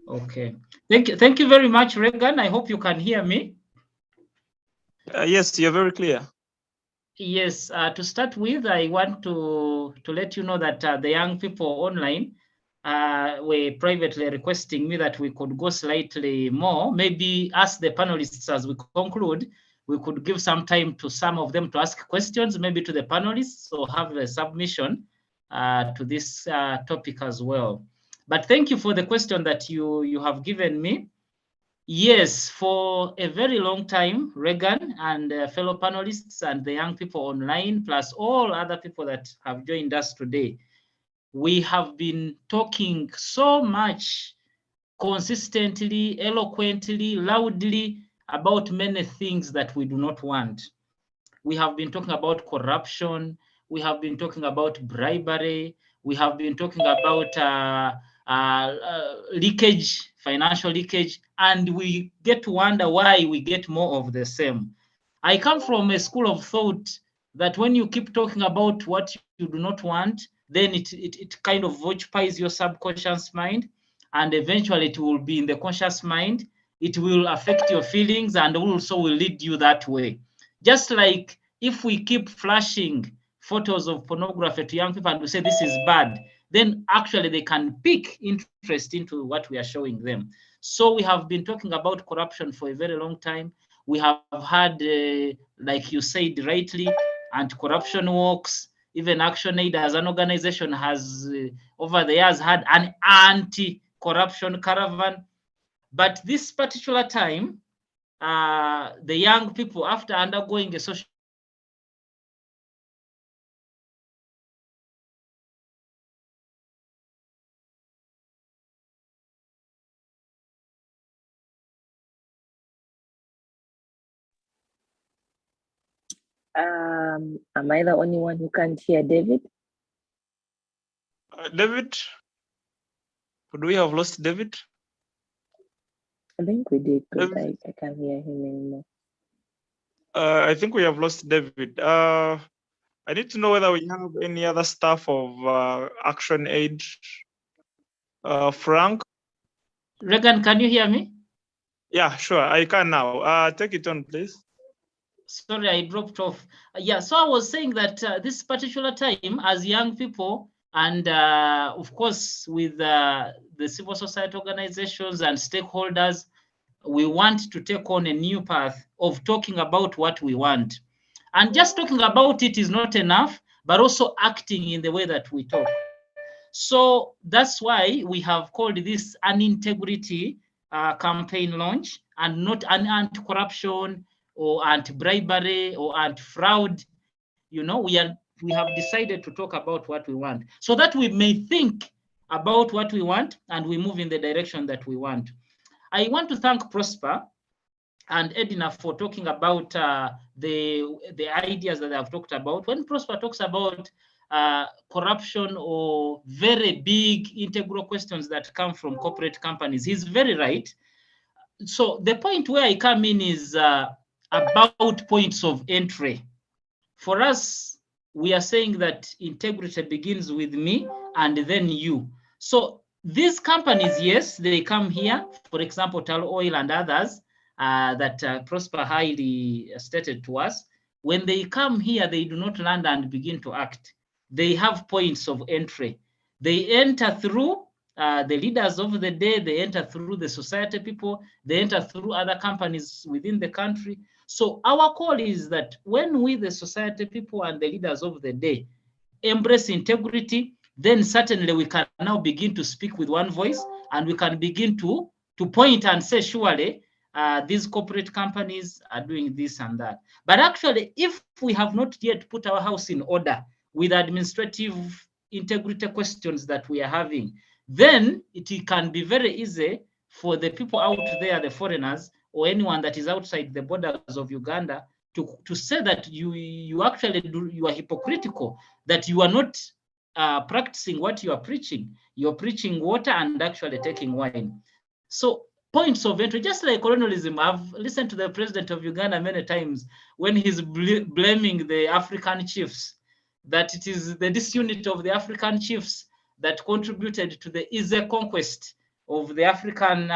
Okay. Thank you very much, Regan. I hope you can hear me. Yes, you're very clear. Yes. To start with, I want to let you know that the young people online were privately requesting me that we could go slightly more, maybe ask the panelists as we conclude, we could give some time to some of them to ask questions, maybe to the panelists, or have a submission to this topic as well. But thank you for the question that you have given me. Yes, for a very long time, Regan and fellow panelists and the young people online, plus all other people that have joined us today, we have been talking so much consistently, eloquently, loudly about many things that we do not want. We have been talking about corruption. We have been talking about bribery. We have been talking about leakage, financial leakage, and we get to wonder why we get more of the same. I come from a school of thought that when you keep talking about what you do not want, then it kind of occupies your subconscious mind, and eventually it will be in the conscious mind. It will affect your feelings and also will lead you that way. Just like if we keep flashing photos of pornography to young people and we say this is bad, then actually they can pick interest into what we are showing them. So we have been talking about corruption for a very long time. We have had, like you said rightly, anti-corruption walks. Even ActionAid as an organization has, over the years, had an anti-corruption caravan. But this particular time, the young people, after undergoing a social Am I the only one who can't hear David? David, could we have lost David? I think we did, because I can't hear him anymore. I think we have lost David. I need to know whether we have any other staff of ActionAid. Frank? Regan, can you hear me? Yeah, sure, I can now. Take it on, please. Sorry, I dropped off. Yeah, so I was saying that this particular time, as young people, and of course, with the civil society organizations and stakeholders, we want to take on a new path of talking about what we want. And just talking about it is not enough, but also acting in the way that we talk. So that's why we have called this an integrity campaign launch, and not an anti-corruption or anti-bribery or anti-fraud. You know, we have decided to talk about what we want, so that we may think about what we want and we move in the direction that we want. I want to thank Prosper and Edna for talking about the ideas that I've talked about. When Prosper talks about corruption or very big integral questions that come from corporate companies, he's very right. So the point where I come in is about points of entry. For us, we are saying that integrity begins with me and then you. So these companies, yes, they come here, for example, Tal Oil and others that Prosper highly stated to us. When they come here, they do not land and begin to act. They have points of entry. They enter through the leaders of the day, they enter through the society people, they enter through other companies within the country. So our call is that when we, the society people and the leaders of the day, embrace integrity, then certainly we can now begin to speak with one voice, and we can begin to point and say, surely these corporate companies are doing this and that. But actually, if we have not yet put our house in order with administrative integrity questions that we are having, then it can be very easy for the people out there, the foreigners, or anyone that is outside the borders of Uganda to say that you actually you are hypocritical, that you are not practicing what you are preaching. You're preaching water and actually taking wine. So points of entry, just like colonialism, I've listened to the president of Uganda many times when he's blaming the African chiefs, that it is the disunity of the African chiefs that contributed to the easy conquest of the African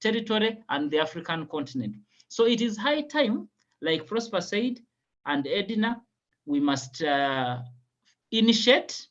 territory and the African continent. So it is high time, like Prosper said, and Edna, we must initiate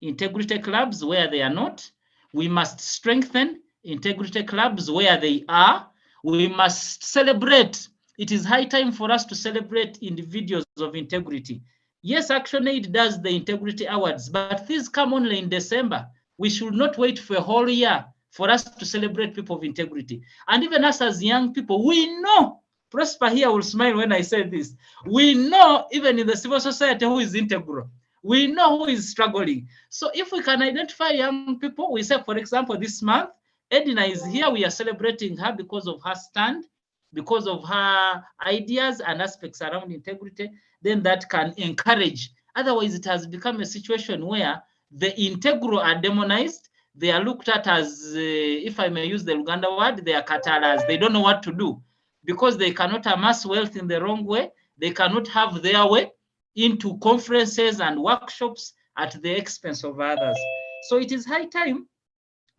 integrity clubs where they are not. We must strengthen integrity clubs where they are. We must celebrate. It is high time for us to celebrate individuals of integrity. Yes, ActionAid does the integrity awards, but these come only in December. We should not wait for a whole year for us to celebrate people of integrity. And even us as young people, we know, Prosper here will smile when I say this, we know even in the civil society who is integral. We know who is struggling. So if we can identify young people, we say, for example, this month, Edna is here. We are celebrating her because of her stand, because of her ideas and aspects around integrity, then that can encourage. Otherwise, it has become a situation where the integral are demonized. They are looked at as, if I may use the Uganda word, they are katalas. They don't know what to do because they cannot amass wealth in the wrong way. They cannot have their way into conferences and workshops at the expense of others. So it is high time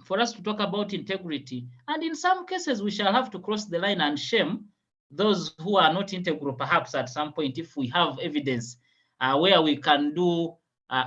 for us to talk about integrity. And in some cases, we shall have to cross the line and shame those who are not integral, perhaps at some point, if we have evidence where we can do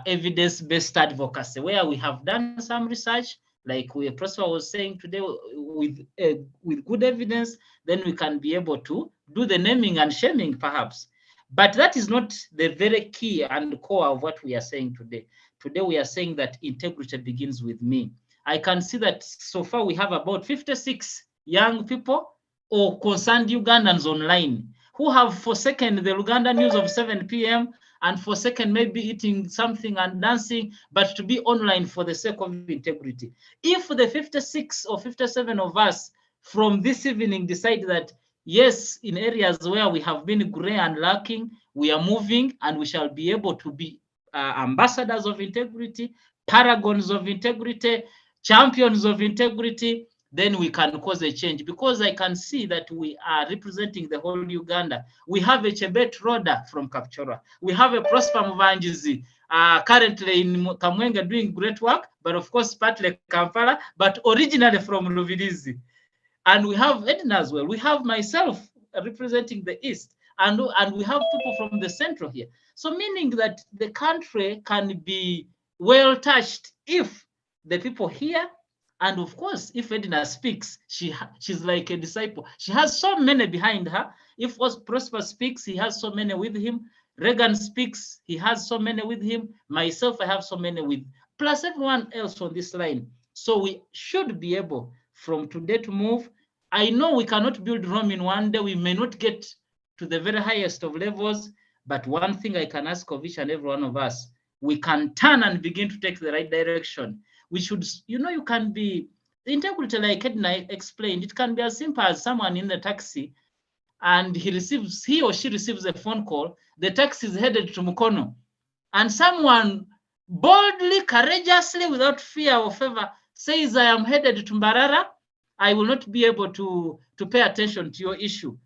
evidence-based advocacy, where we have done some research, like Prosper was saying today, with good evidence, then we can be able to do the naming and shaming, perhaps. But that is not the very key and core of what we are saying today. Today, we are saying that integrity begins with me. I can see that so far we have about 56 young people or concerned Ugandans online who have forsaken the Uganda news of 7 p.m. and forsaken maybe eating something and dancing, but to be online for the sake of integrity. If the 56 or 57 of us from this evening decide that, yes, in areas where we have been gray and lacking, we are moving and we shall be able to be ambassadors of integrity, paragons of integrity, champions of integrity, then we can cause a change, because I can see that we are representing the whole Uganda. We have a Chebet Roda from Kapchorwa. We have a Prosper Muvangizi currently in Kamwenga doing great work, but of course partly Kampala, but originally from Luvirizi. And we have Edna as well. We have myself representing the East, and we have people from the Central here. So meaning that the country can be well touched if the people here, and of course, if Edna speaks, she's like a disciple. She has so many behind her. If Prosper speaks, he has so many with him. Regan speaks, he has so many with him. Myself, I have so many with, plus everyone else on this line. So we should be able from today to move. I know we cannot build Rome in one day. We may not get to the very highest of levels, but one thing I can ask of each and every one of us, we can turn and begin to take the right direction. We should, you can be integrity, like Edna explained. It can be as simple as someone in the taxi and he or she receives a phone call. The taxi is headed to Mukono, and someone boldly, courageously, without fear or favor, says, I am headed to Mbarara. I will not be able to pay attention to your issue.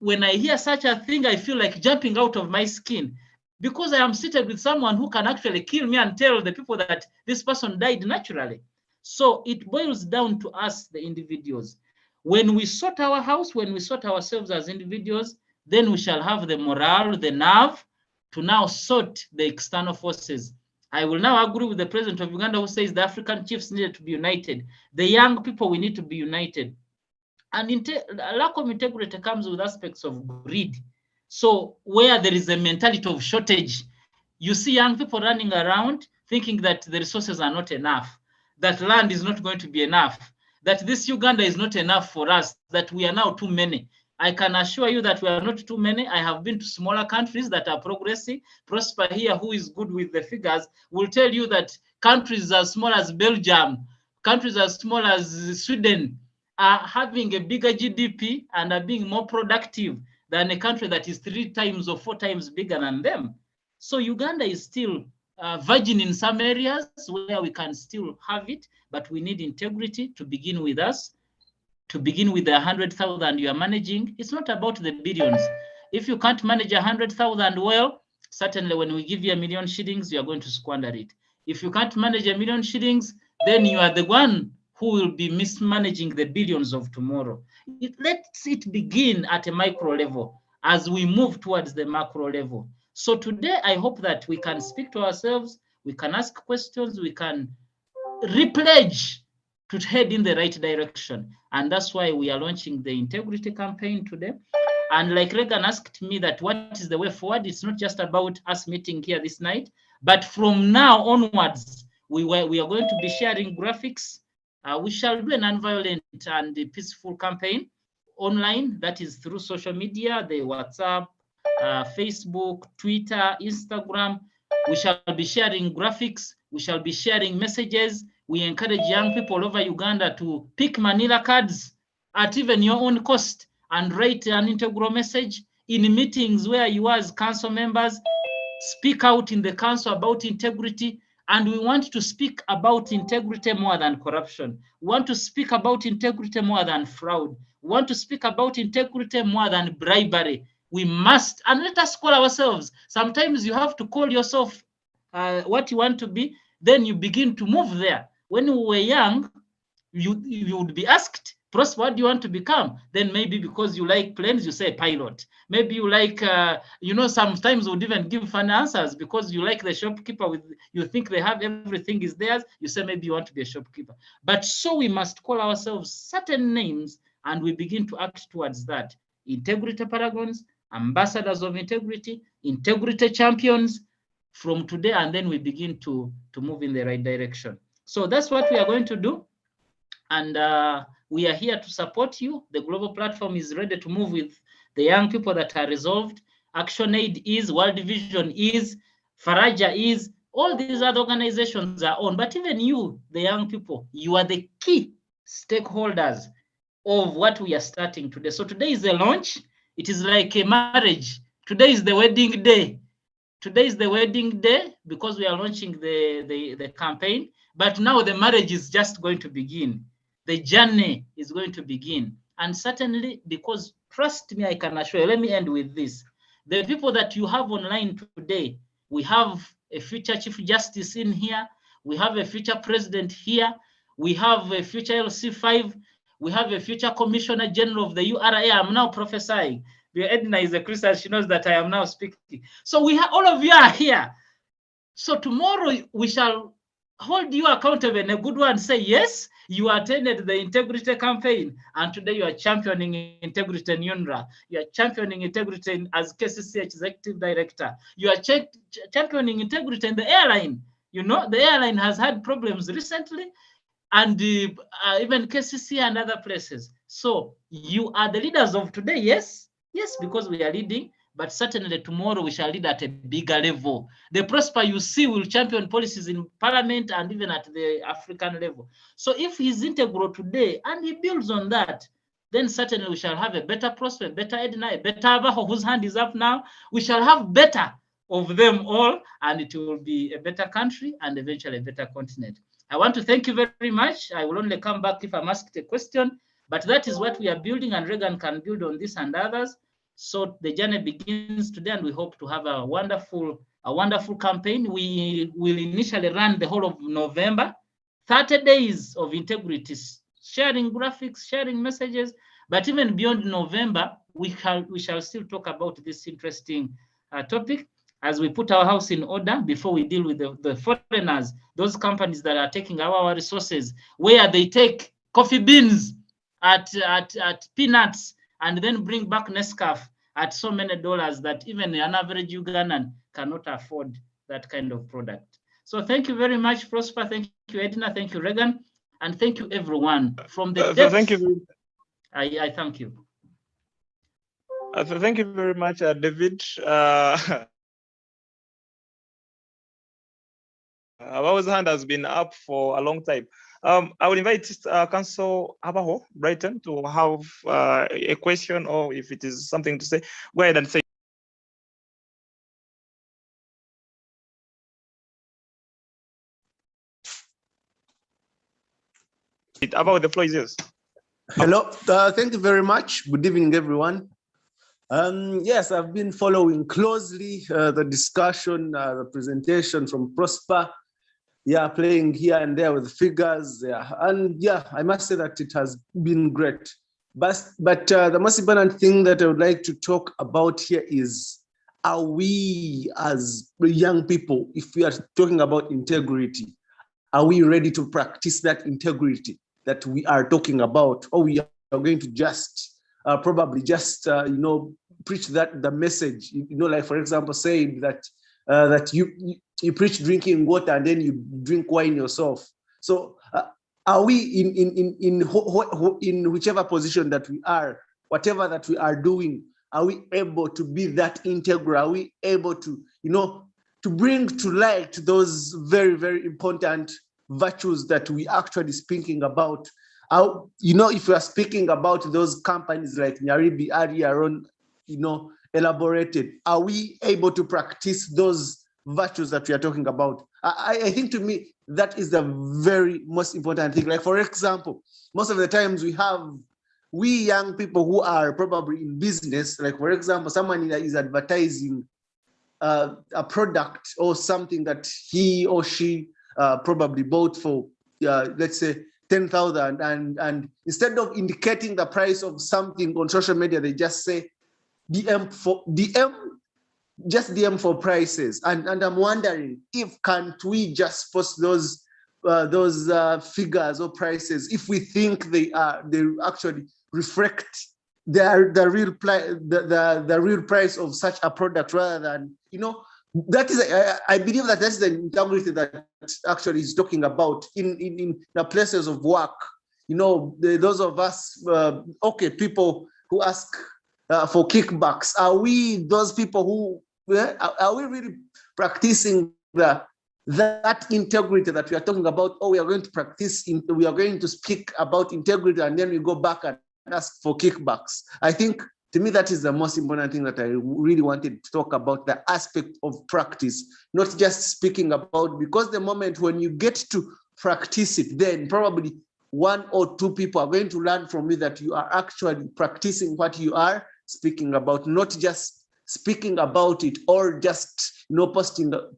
When I hear such a thing, I feel like jumping out of my skin, because I am seated with someone who can actually kill me and tell the people that this person died naturally. So it boils down to us, the individuals. When we sort our house, when we sort ourselves as individuals, then we shall have the morale, the nerve to now sort the external forces. I will now agree with the president of Uganda who says the African chiefs needed to be united. The young people, we need to be united. And lack of integrity comes with aspects of greed. So where there is a mentality of shortage, you see young people running around thinking that the resources are not enough, that land is not going to be enough, that this Uganda is not enough for us, that we are now too many. I can assure you that we are not too many. I have been to smaller countries that are progressing. Prosper here, who is good with the figures, will tell you that countries as small as Belgium, countries as small as Sweden are having a bigger GDP and are being more productive than a country that is 3 times or 4 times bigger than them. So Uganda is still virgin in some areas where we can still have it, but we need integrity to begin with us. To begin with the 100,000 you are managing, it's not about the billions. If you can't manage 100,000 well, certainly when we give you $1,000,000 shillings, you are going to squander it. If you can't manage $1,000,000 shillings, then you are the one who will be mismanaging the billions of tomorrow. Let's it begin at a micro level as we move towards the macro level. So today, I hope that we can speak to ourselves, we can ask questions, we can repledge to head in the right direction. And that's why we are launching the integrity campaign today. And like Regan asked me that what is the way forward, it's not just about us meeting here this night, but from now onwards, we are going to be sharing graphics. We shall do an nonviolent and peaceful campaign online, that is through social media, the WhatsApp, Facebook, Twitter, Instagram. We shall be sharing graphics. We shall be sharing messages. We encourage young people all over Uganda to pick Manila cards at even your own cost and write an integral message in meetings where you as council members speak out in the council about integrity. And we want to speak about integrity more than corruption. We want to speak about integrity more than fraud. We want to speak about integrity more than bribery. We must, and let us call ourselves. Sometimes you have to call yourself what you want to be, then you begin to move there. When we were young, you would be asked, Prosper, what do you want to become? Then maybe because you like planes, you say pilot. Maybe you like, sometimes would even give fun answers because you like the shopkeeper. You think they have everything is theirs. You say maybe you want to be a shopkeeper. But so we must call ourselves certain names and we begin to act towards that. Integrity paragons, ambassadors of integrity, integrity champions from today, and then we begin to move in the right direction. So that's what we are going to do. And we are here to support you. The global platform is ready to move with the young people that are resolved. ActionAid is, World Vision is, Faraja is, all these other organizations are on. But even you, the young people, you are the key stakeholders of what we are starting today. So today is the launch. It is like a marriage. Today is the wedding day. Today is the wedding day because we are launching the campaign. But now the marriage is just going to begin. The journey is going to begin. And certainly, because trust me, I can assure you, let me end with this. The people that you have online today, we have a future Chief Justice in here. We have a future president here. We have a future LC5. We have a future Commissioner General of the URA. I'm now prophesying. Edna is a Christian. She knows that I am now speaking. So we have all of you are here. So tomorrow we shall hold you accountable in a good one. Say, yes, you attended the integrity campaign, and today you are championing integrity in UNRWA. You are championing integrity as KCC Executive Director. You are championing integrity in the airline. You know, the airline has had problems recently, and even KCC and other places. So you are the leaders of today, yes, because we are leading. But certainly tomorrow we shall lead at a bigger level. The Prosper you see will champion policies in Parliament and even at the African level. So if he's integral today and he builds on that, then certainly we shall have a better Prosper, a better Edna, a better Abaho, whose hand is up now. We shall have better of them all, and it will be a better country and eventually a better continent. I want to thank you very much. I will only come back if I'm asked a question, but that is what we are building, and Regan can build on this and others. So the journey begins today, and we hope to have a wonderful campaign. We will initially run the whole of November, 30 days of integrity, sharing graphics, sharing messages. But even beyond November, we shall still talk about this interesting topic as we put our house in order before we deal with the foreigners, those companies that are taking our resources, where they take coffee beans at peanuts and then bring back Nescafe at so many dollars that even an average Ugandan cannot afford that kind of product. So thank you very much, Prosper. Thank you, Edna. Thank you, Regan. And thank you, everyone. From the depth, Thank you. I thank you. Thank you very much, David. Our hand has been up for a long time. I will invite Council Abaho Brighton to have a question, or if it is something to say, go ahead and say it. About the floor is yours. Hello, thank you very much. Good evening, everyone. Yes, I've been following closely the discussion, the presentation from Prosper. Yeah, playing here and there with figures. Yeah, and yeah, I must say that it has been great. But the most important thing that I would like to talk about here is, are we as young people, if we are talking about integrity, are we ready to practice that integrity that we are talking about, or we are going to just probably just preach the message, like for example saying that that you preach drinking water and then you drink wine yourself. So are we in whichever position that we are, whatever that we are doing, are we able to be that integral? Are we able to to bring to light those very, very important virtues that we actually speaking about? If we are speaking about those companies like Nyaribi earlier on, elaborated, are we able to practice those virtues that we are talking about? I think to me, that is the very most important thing. Like, for example, most of the times we young people who are probably in business, like for example, someone that is advertising a product or something that he or she probably bought for, let's say, 10,000, and instead of indicating the price of something on social media, they just say DM for prices. And I'm wondering, if can't we just post those figures or prices if we think they actually reflect the real price of such a product, rather than that is I believe that that's the integrity that actually is talking about in the places of work. Those of us people who ask for kickbacks, are we those people who are we really practicing that integrity that we are talking about? Or we are going to speak about integrity and then we go back and ask for kickbacks? I think, to me, that is the most important thing that I really wanted to talk about, the aspect of practice, not just speaking about, because the moment when you get to practice it, then probably one or two people are going to learn from you that you are actually practicing what you are speaking about, not just speaking about it or just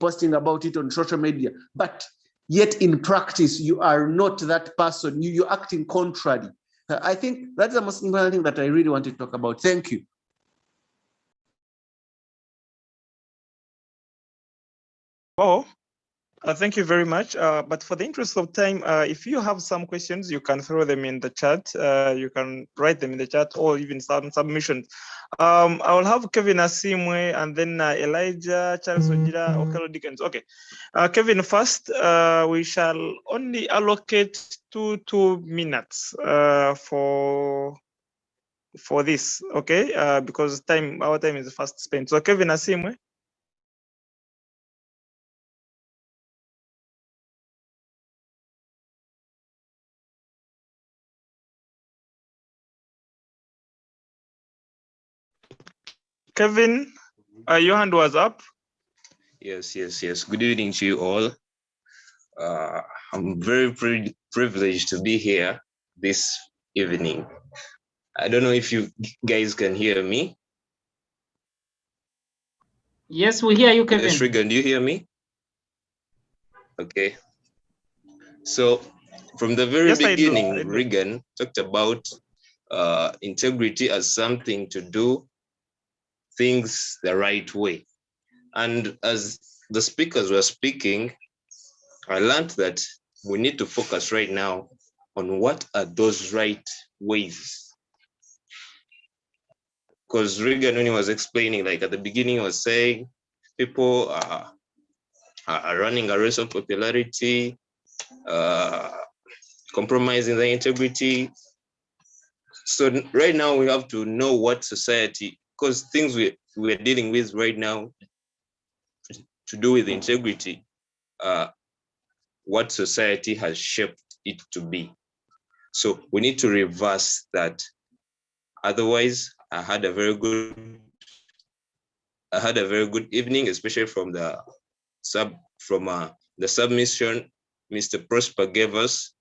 posting about it on social media, but yet in practice you are not that person. You're acting contrary. I think that's the most important thing that I really want to talk about. Thank you. Oh, thank you very much. But for the interest of time, if you have some questions, you can throw them in the chat. You can write them in the chat, or even some submissions. I will have Kevin Asimwe, and then Elijah, Charles Ojira, Okelo Dickens. Okay, Kevin first. We shall only allocate 2 minutes for this, okay? Because our time is fast spent. So Kevin Asimwe. Kevin, your hand was up. Yes. Good evening to you all. I'm very privileged to be here this evening. I don't know if you guys can hear me. Yes, we hear you, Kevin. Yes, Regan, do you hear me? Okay. So from the very beginning, Regan talked about integrity as something to do things the right way. And as the speakers were speaking, I learned that we need to focus right now on what are those right ways. Because Regan, when he was explaining, like at the beginning, he was saying people are running a race of popularity, compromising the integrity. So right now we have to know what society, because things we're dealing with right now to do with integrity, what society has shaped it to be. So we need to reverse that. Otherwise, I had a very good evening, especially from the submission Mr. Prosper gave us.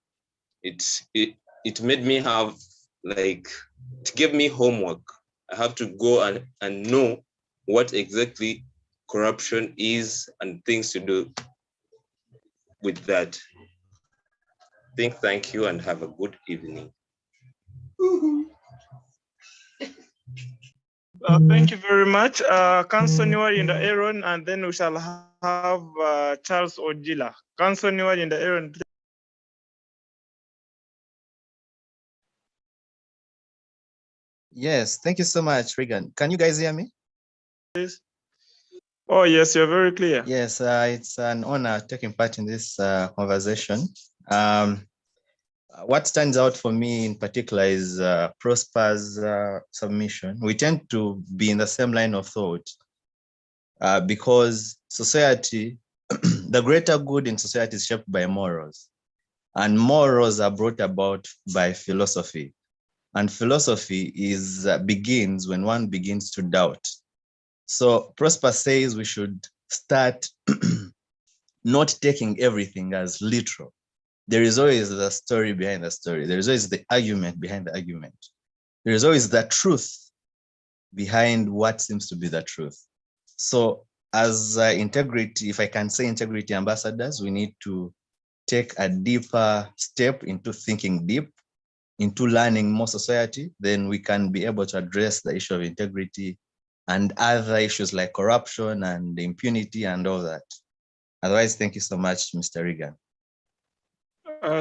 It made me have, like, it gave me homework. I have to go and know what exactly corruption is and things to do with that. Thank you and have a good evening. Thank you very much. Council Niwa Aaron, and then we shall have Charles Ojila. Council Niwa Aaron. Yes, thank you so much, Regan. Can you guys hear me? Please. Oh, yes, you're very clear. Yes, it's an honor taking part in this conversation. What stands out for me in particular is Prosper's submission. We tend to be in the same line of thought because society, the greater good in society is shaped by morals, and morals are brought about by philosophy. And philosophy begins when one begins to doubt. So Prosper says we should start not taking everything as literal. There is always the story behind the story. There is always the argument behind the argument. There is always the truth behind what seems to be the truth. So as integrity, if I can say integrity ambassadors, we need to take a deeper step into thinking deep, into learning more society, then we can be able to address the issue of integrity and other issues like corruption and impunity and all that. Otherwise, thank you so much, Mr. Regan.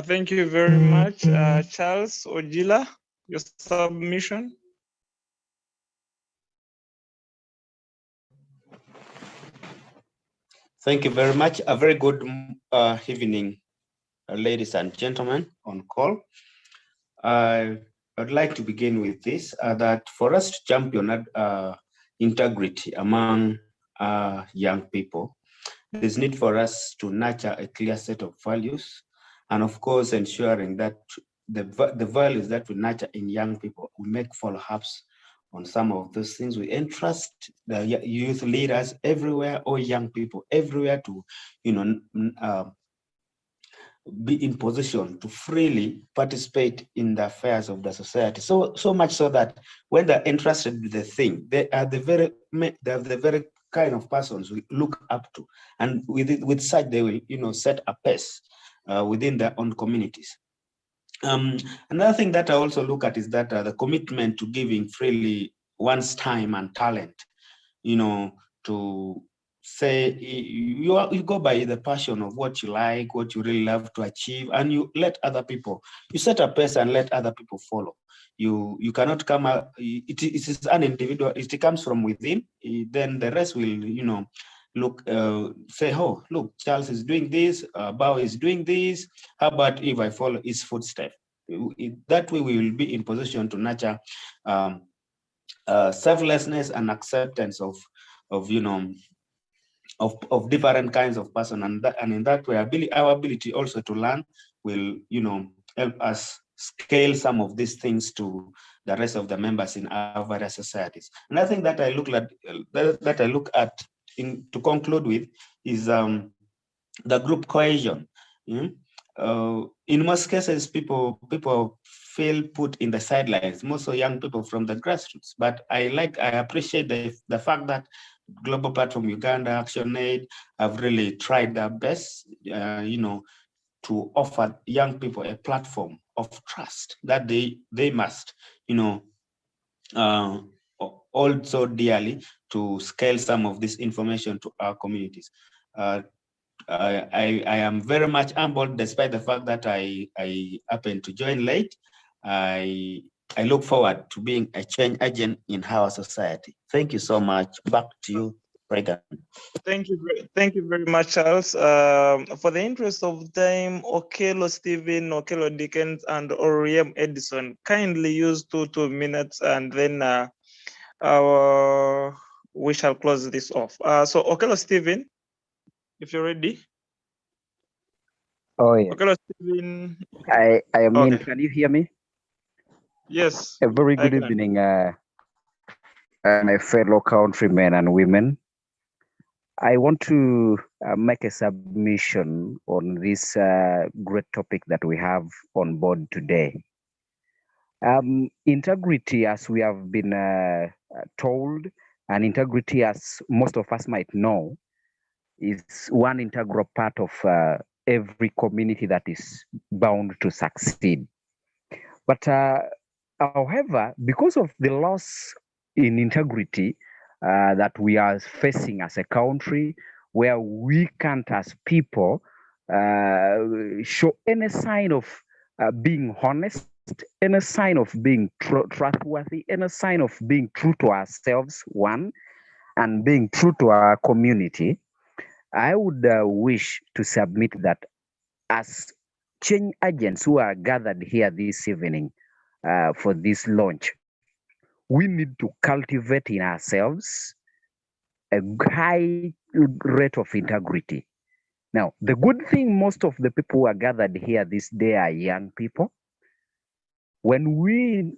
Thank you very much, Charles Ojila, your submission. Thank you very much. A very good evening, ladies and gentlemen on call. I'd like to begin with this, that for us to champion integrity among young people, there's need for us to nurture a clear set of values, and of course ensuring that the values that we nurture in young people, we make follow-ups on some of those things. We entrust the youth leaders everywhere, or young people everywhere, to be in position to freely participate in the affairs of the society. So much so that when they're entrusted with the thing, they are the very kind of persons we look up to, and with such they will set a pace within their own communities. Another thing that I also look at is that the commitment to giving freely one's time and talent, to say you go by the passion of what you like, what you really love to achieve, and you let other people, you set a pace and let other people follow. You cannot come out, it is an individual, it comes from within, then the rest will, look, say, oh, look, Charles is doing this, Bao is doing this, how about if I follow his footsteps? That way we will be in position to nurture selflessness and acceptance of different kinds of person, and in that way our ability also to learn will help us scale some of these things to the rest of the members in our various societies. And I think that I look at to conclude with is the group cohesion. In most cases, people feel put in the sidelines, mostly young people from the grassroots. But I appreciate the fact that Global Platform Uganda, ActionAid have really tried their best, to offer young people a platform of trust that they must, also dearly to scale some of this information to our communities. I am very much humbled, despite the fact that I happened to join late. I look forward to being a change agent in our society. Thank you so much. Back to you, Regan. Thank you very much, Charles. For the interest of time, Okello Stephen, Okello Dickens, and Oriem Edison, kindly use 2 minutes, and then we shall close this off. So Okello Stephen, if you're ready. Oh yeah. Okello Stephen. I am in. Okay. Can you hear me? Yes. A very good evening, my fellow countrymen and women. I want to make a submission on this great topic that we have on board today. Integrity, as we have been told, and integrity, as most of us might know, is one integral part of every community that is bound to succeed. But however, because of the loss in integrity that we are facing as a country, where we can't as people show any sign of being honest, any sign of being trustworthy, any sign of being true to ourselves, one, and being true to our community, I would wish to submit that as change agents who are gathered here this evening for this launch, we need to cultivate in ourselves a high rate of integrity. Now, the good thing, most of the people who are gathered here this day are young people. When we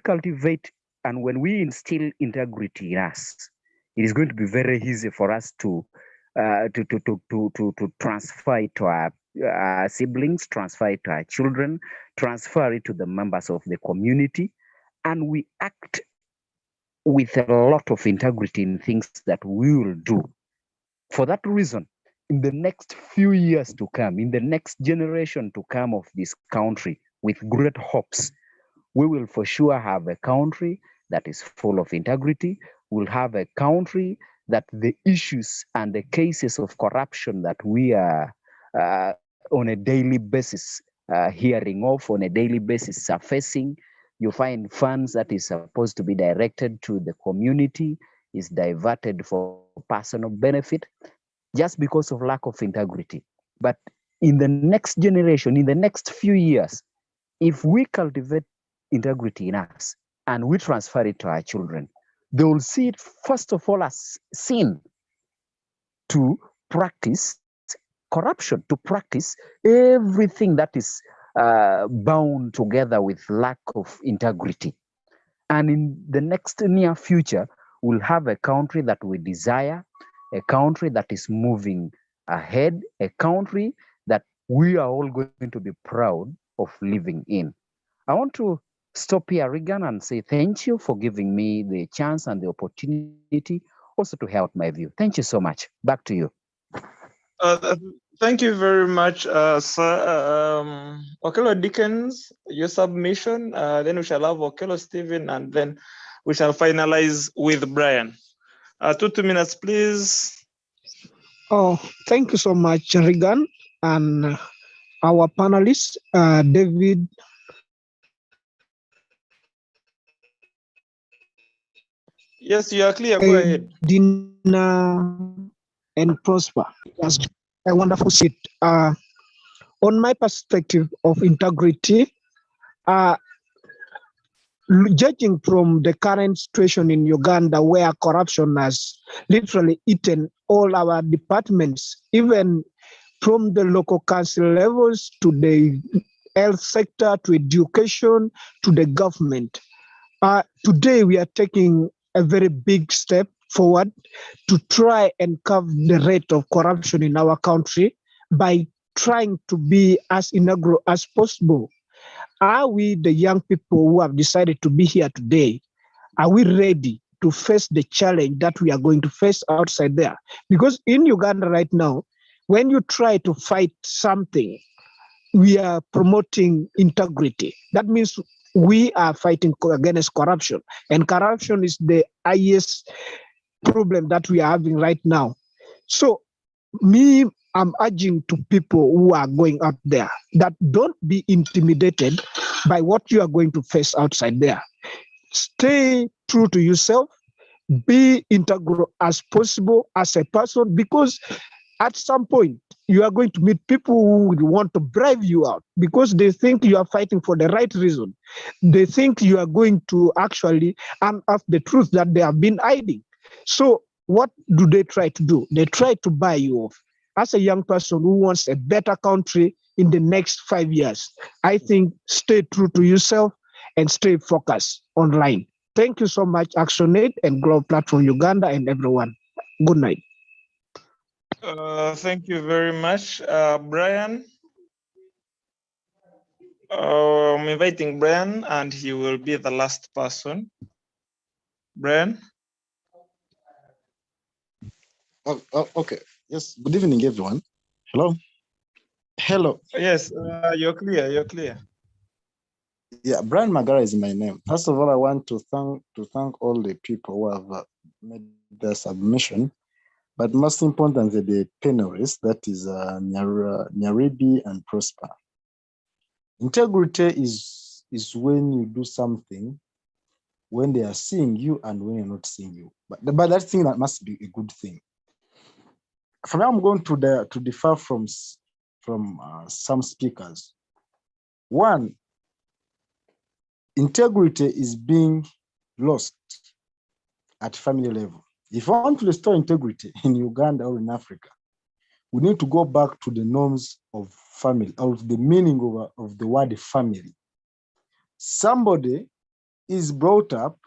cultivate and when we instill integrity in us, it is going to be very easy for us to transfer it to our siblings, transfer it to our children, transfer it to the members of the community, and we act with a lot of integrity in things that we will do. For that reason, in the next few years to come, in the next generation to come of this country, with great hopes, we will for sure have a country that is full of integrity. We'll have a country that the issues and the cases of corruption that we are on a daily basis hearing of, on a daily basis surfacing, you find funds that is supposed to be directed to the community is diverted for personal benefit just because of lack of integrity. But in the next generation, in the next few years, if we cultivate integrity in us and we transfer it to our children, they will see it first of all as sin to practice corruption, to practice everything that is bound together with lack of integrity. And in the next near future, we'll have a country that we desire, a country that is moving ahead, a country that we are all going to be proud of living in. I want to stop here, Regan, and say thank you for giving me the chance and the opportunity also to help my view. Thank you so much. Back to you. Thank you very much, Sir Okello Dickens, your submission. Then we shall have Okello Stephen, and then we shall finalize with Brian. 2 minutes, please. Oh, thank you so much, Regan, and our panelists, David. Yes, you are clear. Go ahead. Dina and Prosper. It was a wonderful seat. On my perspective of integrity, judging from the current situation in Uganda, where corruption has literally eaten all our departments, even from the local council levels to the health sector, to education, to the government. Today, we are taking a very big step forward to try and curb the rate of corruption in our country by trying to be as integral as possible. Are we, the young people who have decided to be here today, are we ready to face the challenge that we are going to face outside there? Because in Uganda right now, when you try to fight something, we are promoting integrity. That means we are fighting against corruption. And corruption is the highest problem that we are having right now. So I'm urging to people who are going out there that don't be intimidated by what you are going to face outside there. Stay true to yourself. be integral as possible as a person, because at some point you are going to meet people who will want to bribe you out because they think you are fighting for the right reason. They think you are going to actually unearth the truth that they have been hiding. So what do they try to do? They try to buy you off. As a young person who wants a better country in the next 5 years, I think stay true to yourself and stay focused online. Thank you so much, ActionAid and Global Platform Uganda and everyone. Good night. Thank you very much, Brian. I'm inviting Brian, and he will be the last person. Brian? Oh, okay. Yes. Good evening, everyone. Hello. Hello. Yes, you're clear. You're clear. Yeah, Brian Magara is my name. First of all, I want to thank all the people who have made their submission, but most importantly, the panelists, that is Nyaribi and Prosper. Integrity is when you do something when they are seeing you and when you're not seeing you. But that thing that must be a good thing. For now, I'm going to differ from some speakers. One, integrity is being lost at family level. If you want to restore integrity in Uganda or in Africa, we need to go back to the norms of family, of the meaning of the word family. Somebody is brought up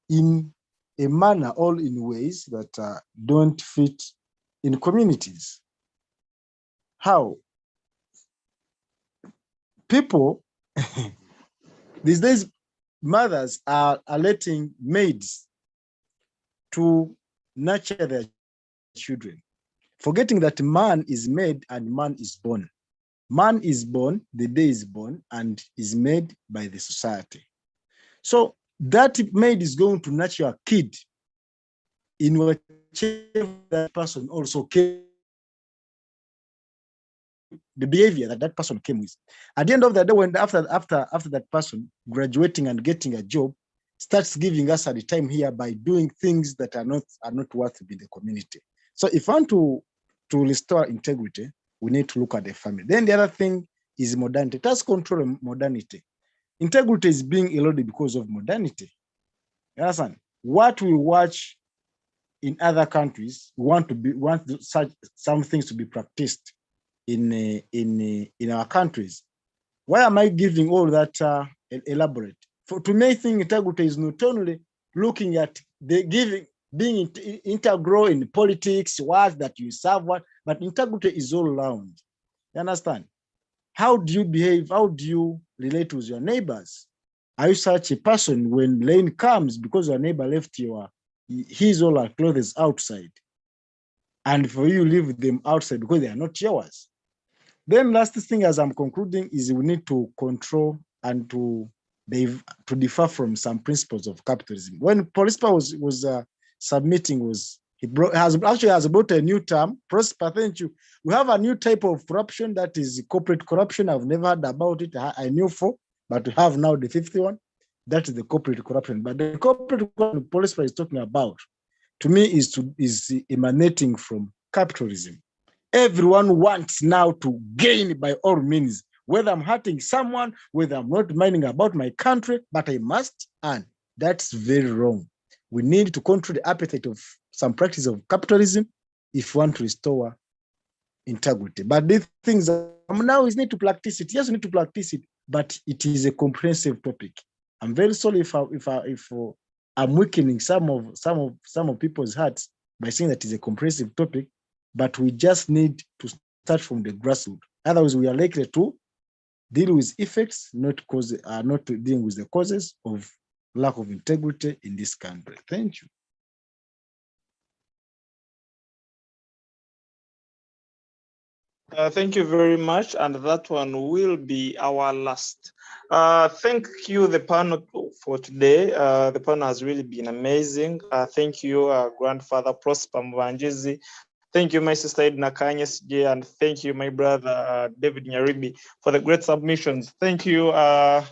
in a manner or in ways that don't fit in communities. How? People, these days, mothers are letting maids to nurture their children, forgetting that man is made and man is born. Man is born, the day is born, and is made by the society. So that maid is going to nurture a kid in whichever that person also came, the behavior that person came with. At the end of the day, when after that person graduating and getting a job, starts giving us at the time here by doing things that are not worth in the community. So if I want to restore integrity, we need to look at the family. Then the other thing is modernity. It has control modernity. Integrity is being eroded because of modernity. You understand? What we watch in other countries, we want such some things to be practiced in our countries. Why am I giving all that elaborate? To me, I think integrity is not only looking at being integral in politics, what that you serve, but integrity is all around. You understand? How do you behave? How do you relate with your neighbors? Are you such a person when rain comes because your neighbor left his or her clothes outside, and for you leave them outside because they are not yours? Then last thing, as I'm concluding, is we need to control and to differ from some principles of capitalism. When Prosper was submitting, he has brought a new term. Prosper, thank you. We have a new type of corruption that is corporate corruption. I've never heard about it. I knew for, but we have now the fifth one. That is the corporate corruption. But the corporate corruption Prosper is talking about, to me, is emanating from capitalism. Everyone wants now to gain by all means, whether I'm hurting someone, whether I'm not minding about my country, but I must earn. That's very wrong. We need to control the appetite of some practice of capitalism if we want to restore integrity. But these things now is need to practice it. Yes, we need to practice it, but it is a comprehensive topic. I'm very sorry if I'm weakening some of people's hearts by saying that it's a comprehensive topic. But we just need to start from the grassroots. Otherwise, we are likely to deal with effects, not dealing with the causes of lack of integrity in this country. Thank you. Thank you very much, and that one will be our last. Thank you, the panel, for today. The panel has really been amazing. Thank you, Grandfather Prosper Mvanjizi. Thank you, my sister Edna Kanyesj, and thank you, my brother David Nyaribi, for the great submissions. Thank you,